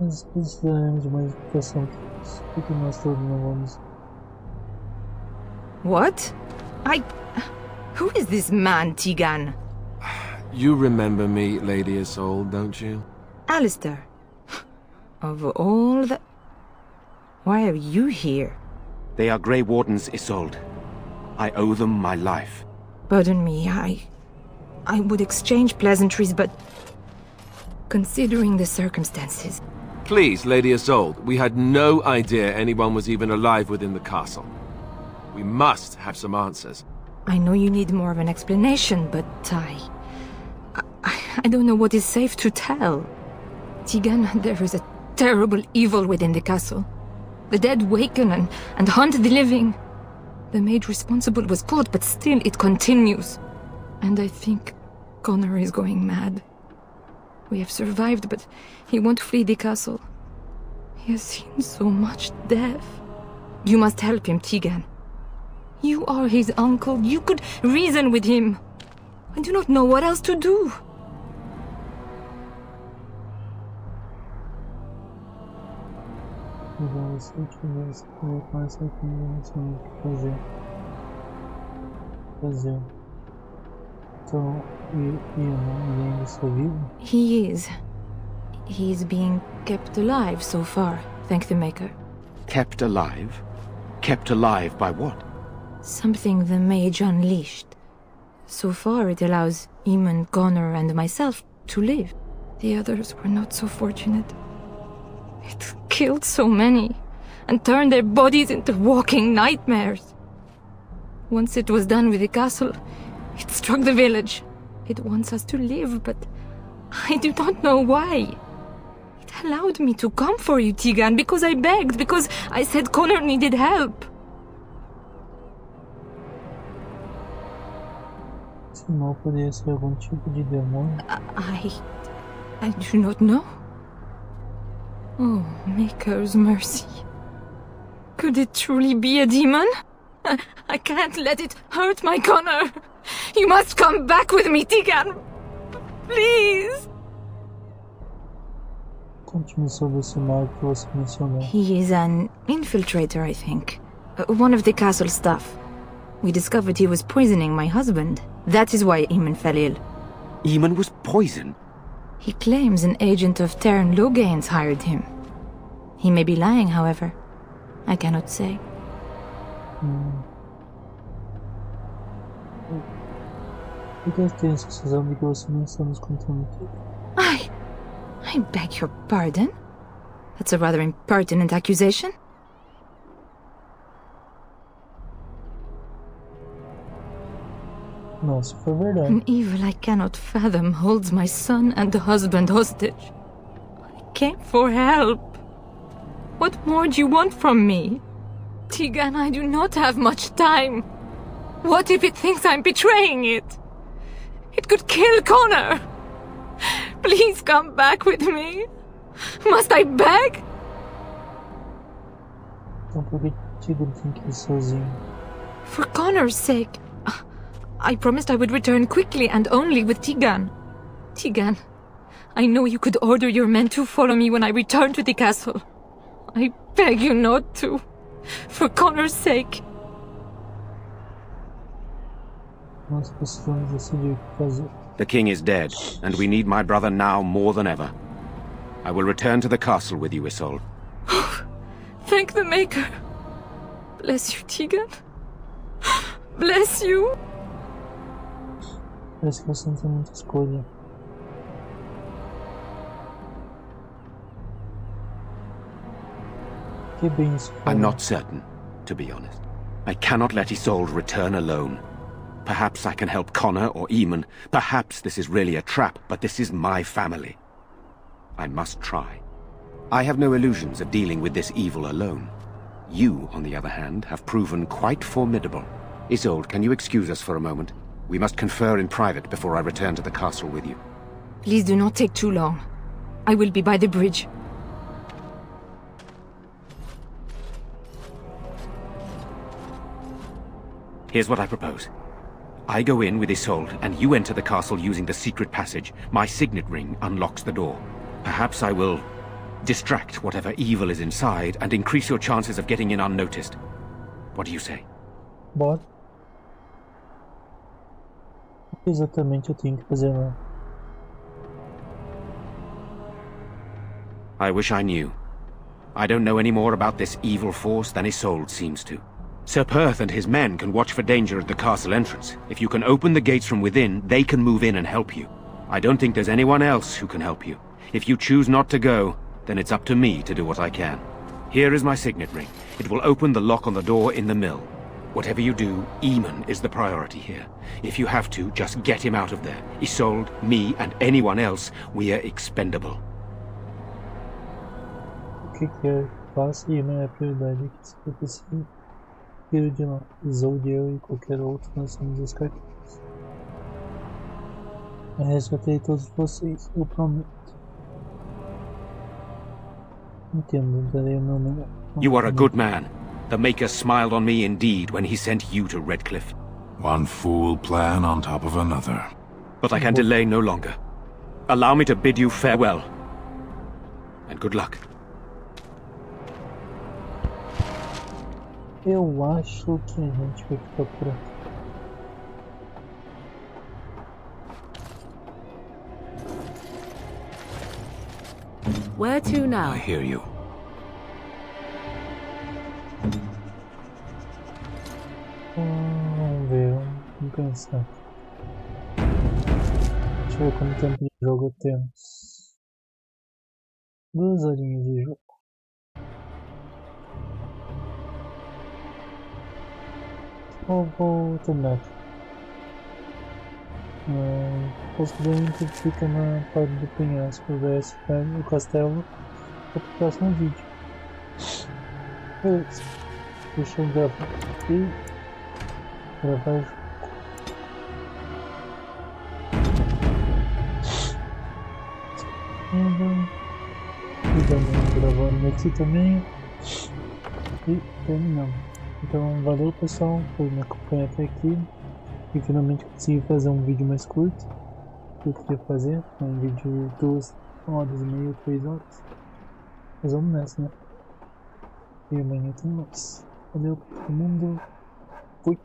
Mas precisaremos de uma explicação que nós todos não vamos. What? Who is this man, Tigan? You remember me, Lady Isolde, don't you? Alistair. Of all the... Why are you here? They are Grey Wardens, Isolde. I owe them my life. Pardon me, I would exchange pleasantries, but... Considering the circumstances... Please, Lady Isolde, we had no idea anyone was even alive within the castle. We must have some answers. I know you need more of an explanation, but I don't know what is safe to tell. Tigan, there is a terrible evil within the castle. The dead waken and haunt the living. The maid responsible was caught, but still it continues. And I think Connor is going mad. We have survived, but he won't flee the castle. He has seen so much death. You must help him, Tigan. You are his uncle. You could reason with him. I do not know what else to do. Se eu tivesse com essa combinação do que fazer. Então, Ian ainda está vivo? He is. He is being kept alive so far, thank the Maker. Kept alive? Kept alive by what? Something the mage unleashed. So far it allows Eamon, Connor and myself to live. The others were not so fortunate. It killed so many, and turned their bodies into walking nightmares. Once it was done with the castle, it struck the village. It wants us to live, but I do not know why. It allowed me to come for you, Tigan, because I begged, because I said Connor needed help. Senão poderia ser algum tipo de demônio. I do not know. Oh, Maker's mercy. Could it truly be a demon? I can't let it hurt my Connor. You must come back with me, Tigan. Please. Conte-me sobre esse mago que você mencionou. He is an infiltrator, I think. One of the castle staff. We discovered he was poisoning my husband. That is why Eamon fell ill. Eamon was poisoned? He claims an agent of Terran Logain's hired him. He may be lying, however. I cannot say. Eu tenho a sensação de que você não está nos contando tudo. I beg your pardon? That's a rather impertinent accusation. Não, se for verdade. An evil I cannot fathom holds my son and husband hostage. I came for help. What more do you want from me? Tigan, I do not have much time. What if it thinks I'm betraying it? It could kill Connor. Please come back with me. Must I beg? Então por que Tigan tem que ir sozinho? For Connor's sake. I promised I would return quickly and only with Tigan. Tigan, I know you could order your men to follow me when I return to the castle. I beg you not to. For Connor's sake. Nós precisamos decidir o que fazer. The king is dead, and we need my brother now more than ever. I will return to the castle with you, Isolde. Thank the Maker. Bless you, Tegan. Bless you. Parece que você não tem muita escolha. Que bem isso. I'm not certain, to be honest. I cannot let Isolde return alone. Perhaps I can help Connor or Eamon. Perhaps this is really a trap, but this is my family. I must try. I have no illusions of dealing with this evil alone. You, on the other hand, have proven quite formidable. Isolde, can you excuse us for a moment? We must confer in private before I return to the castle with you. Please do not take too long. I will be by the bridge. Here's what I propose. I go in with Isolde, and you enter the castle using the secret passage. My signet ring unlocks the door. Perhaps I will distract whatever evil is inside and increase your chances of getting in unnoticed. What do you say? Bora. O que exatamente eu tenho que fazer lá? I wish I knew. I don't know any more about this evil force than Isolde seems to. Sir Perth and his men can watch for danger at the castle entrance. If you can open the gates from within, they can move in and help you. I don't think there's anyone else who can help you. If you choose not to go, then it's up to me to do what I can. Here is my signet ring. It will open the lock on the door in the mill. Whatever you do, Eamon is the priority here. If you have to, just get him out of there. Isolde, me, and anyone else, we are expendable. O que quer que faça? Eamon é a prioridade que se for possível. Tiro de lá. Isolde, eu e qualquer outro, nós somos os carteiros. Eu resgatei todos vocês, eu prometo. Entendo, darei o meu melhor. You are a good man. The Maker smiled on me indeed when he sent you to Redcliffe. One fool plan on top of another. But I can delay no longer. Allow me to bid you farewell. And good luck. Eu acho que a gente vai ficar por aqui. Where to now? I hear you. Vamos ver, vamos pensar. Deixa eu ver quanto tempo de jogo temos. 2 horinhas de jogo. Vou terminar aqui. Possivelmente fica na parte do Penhasco versus o castelo para o próximo vídeo. Beleza. Deixa eu gravar aqui. Gravar junto. E também gravando aqui também. E terminamos. Então valeu pessoal por me acompanhar até aqui. E finalmente consegui fazer um vídeo mais curto que eu queria fazer. Um vídeo de 2 horas e meia, 3 horas. Mas vamos nessa, né? E amanhã tem mais. Valeu pra todo mundo. Fui.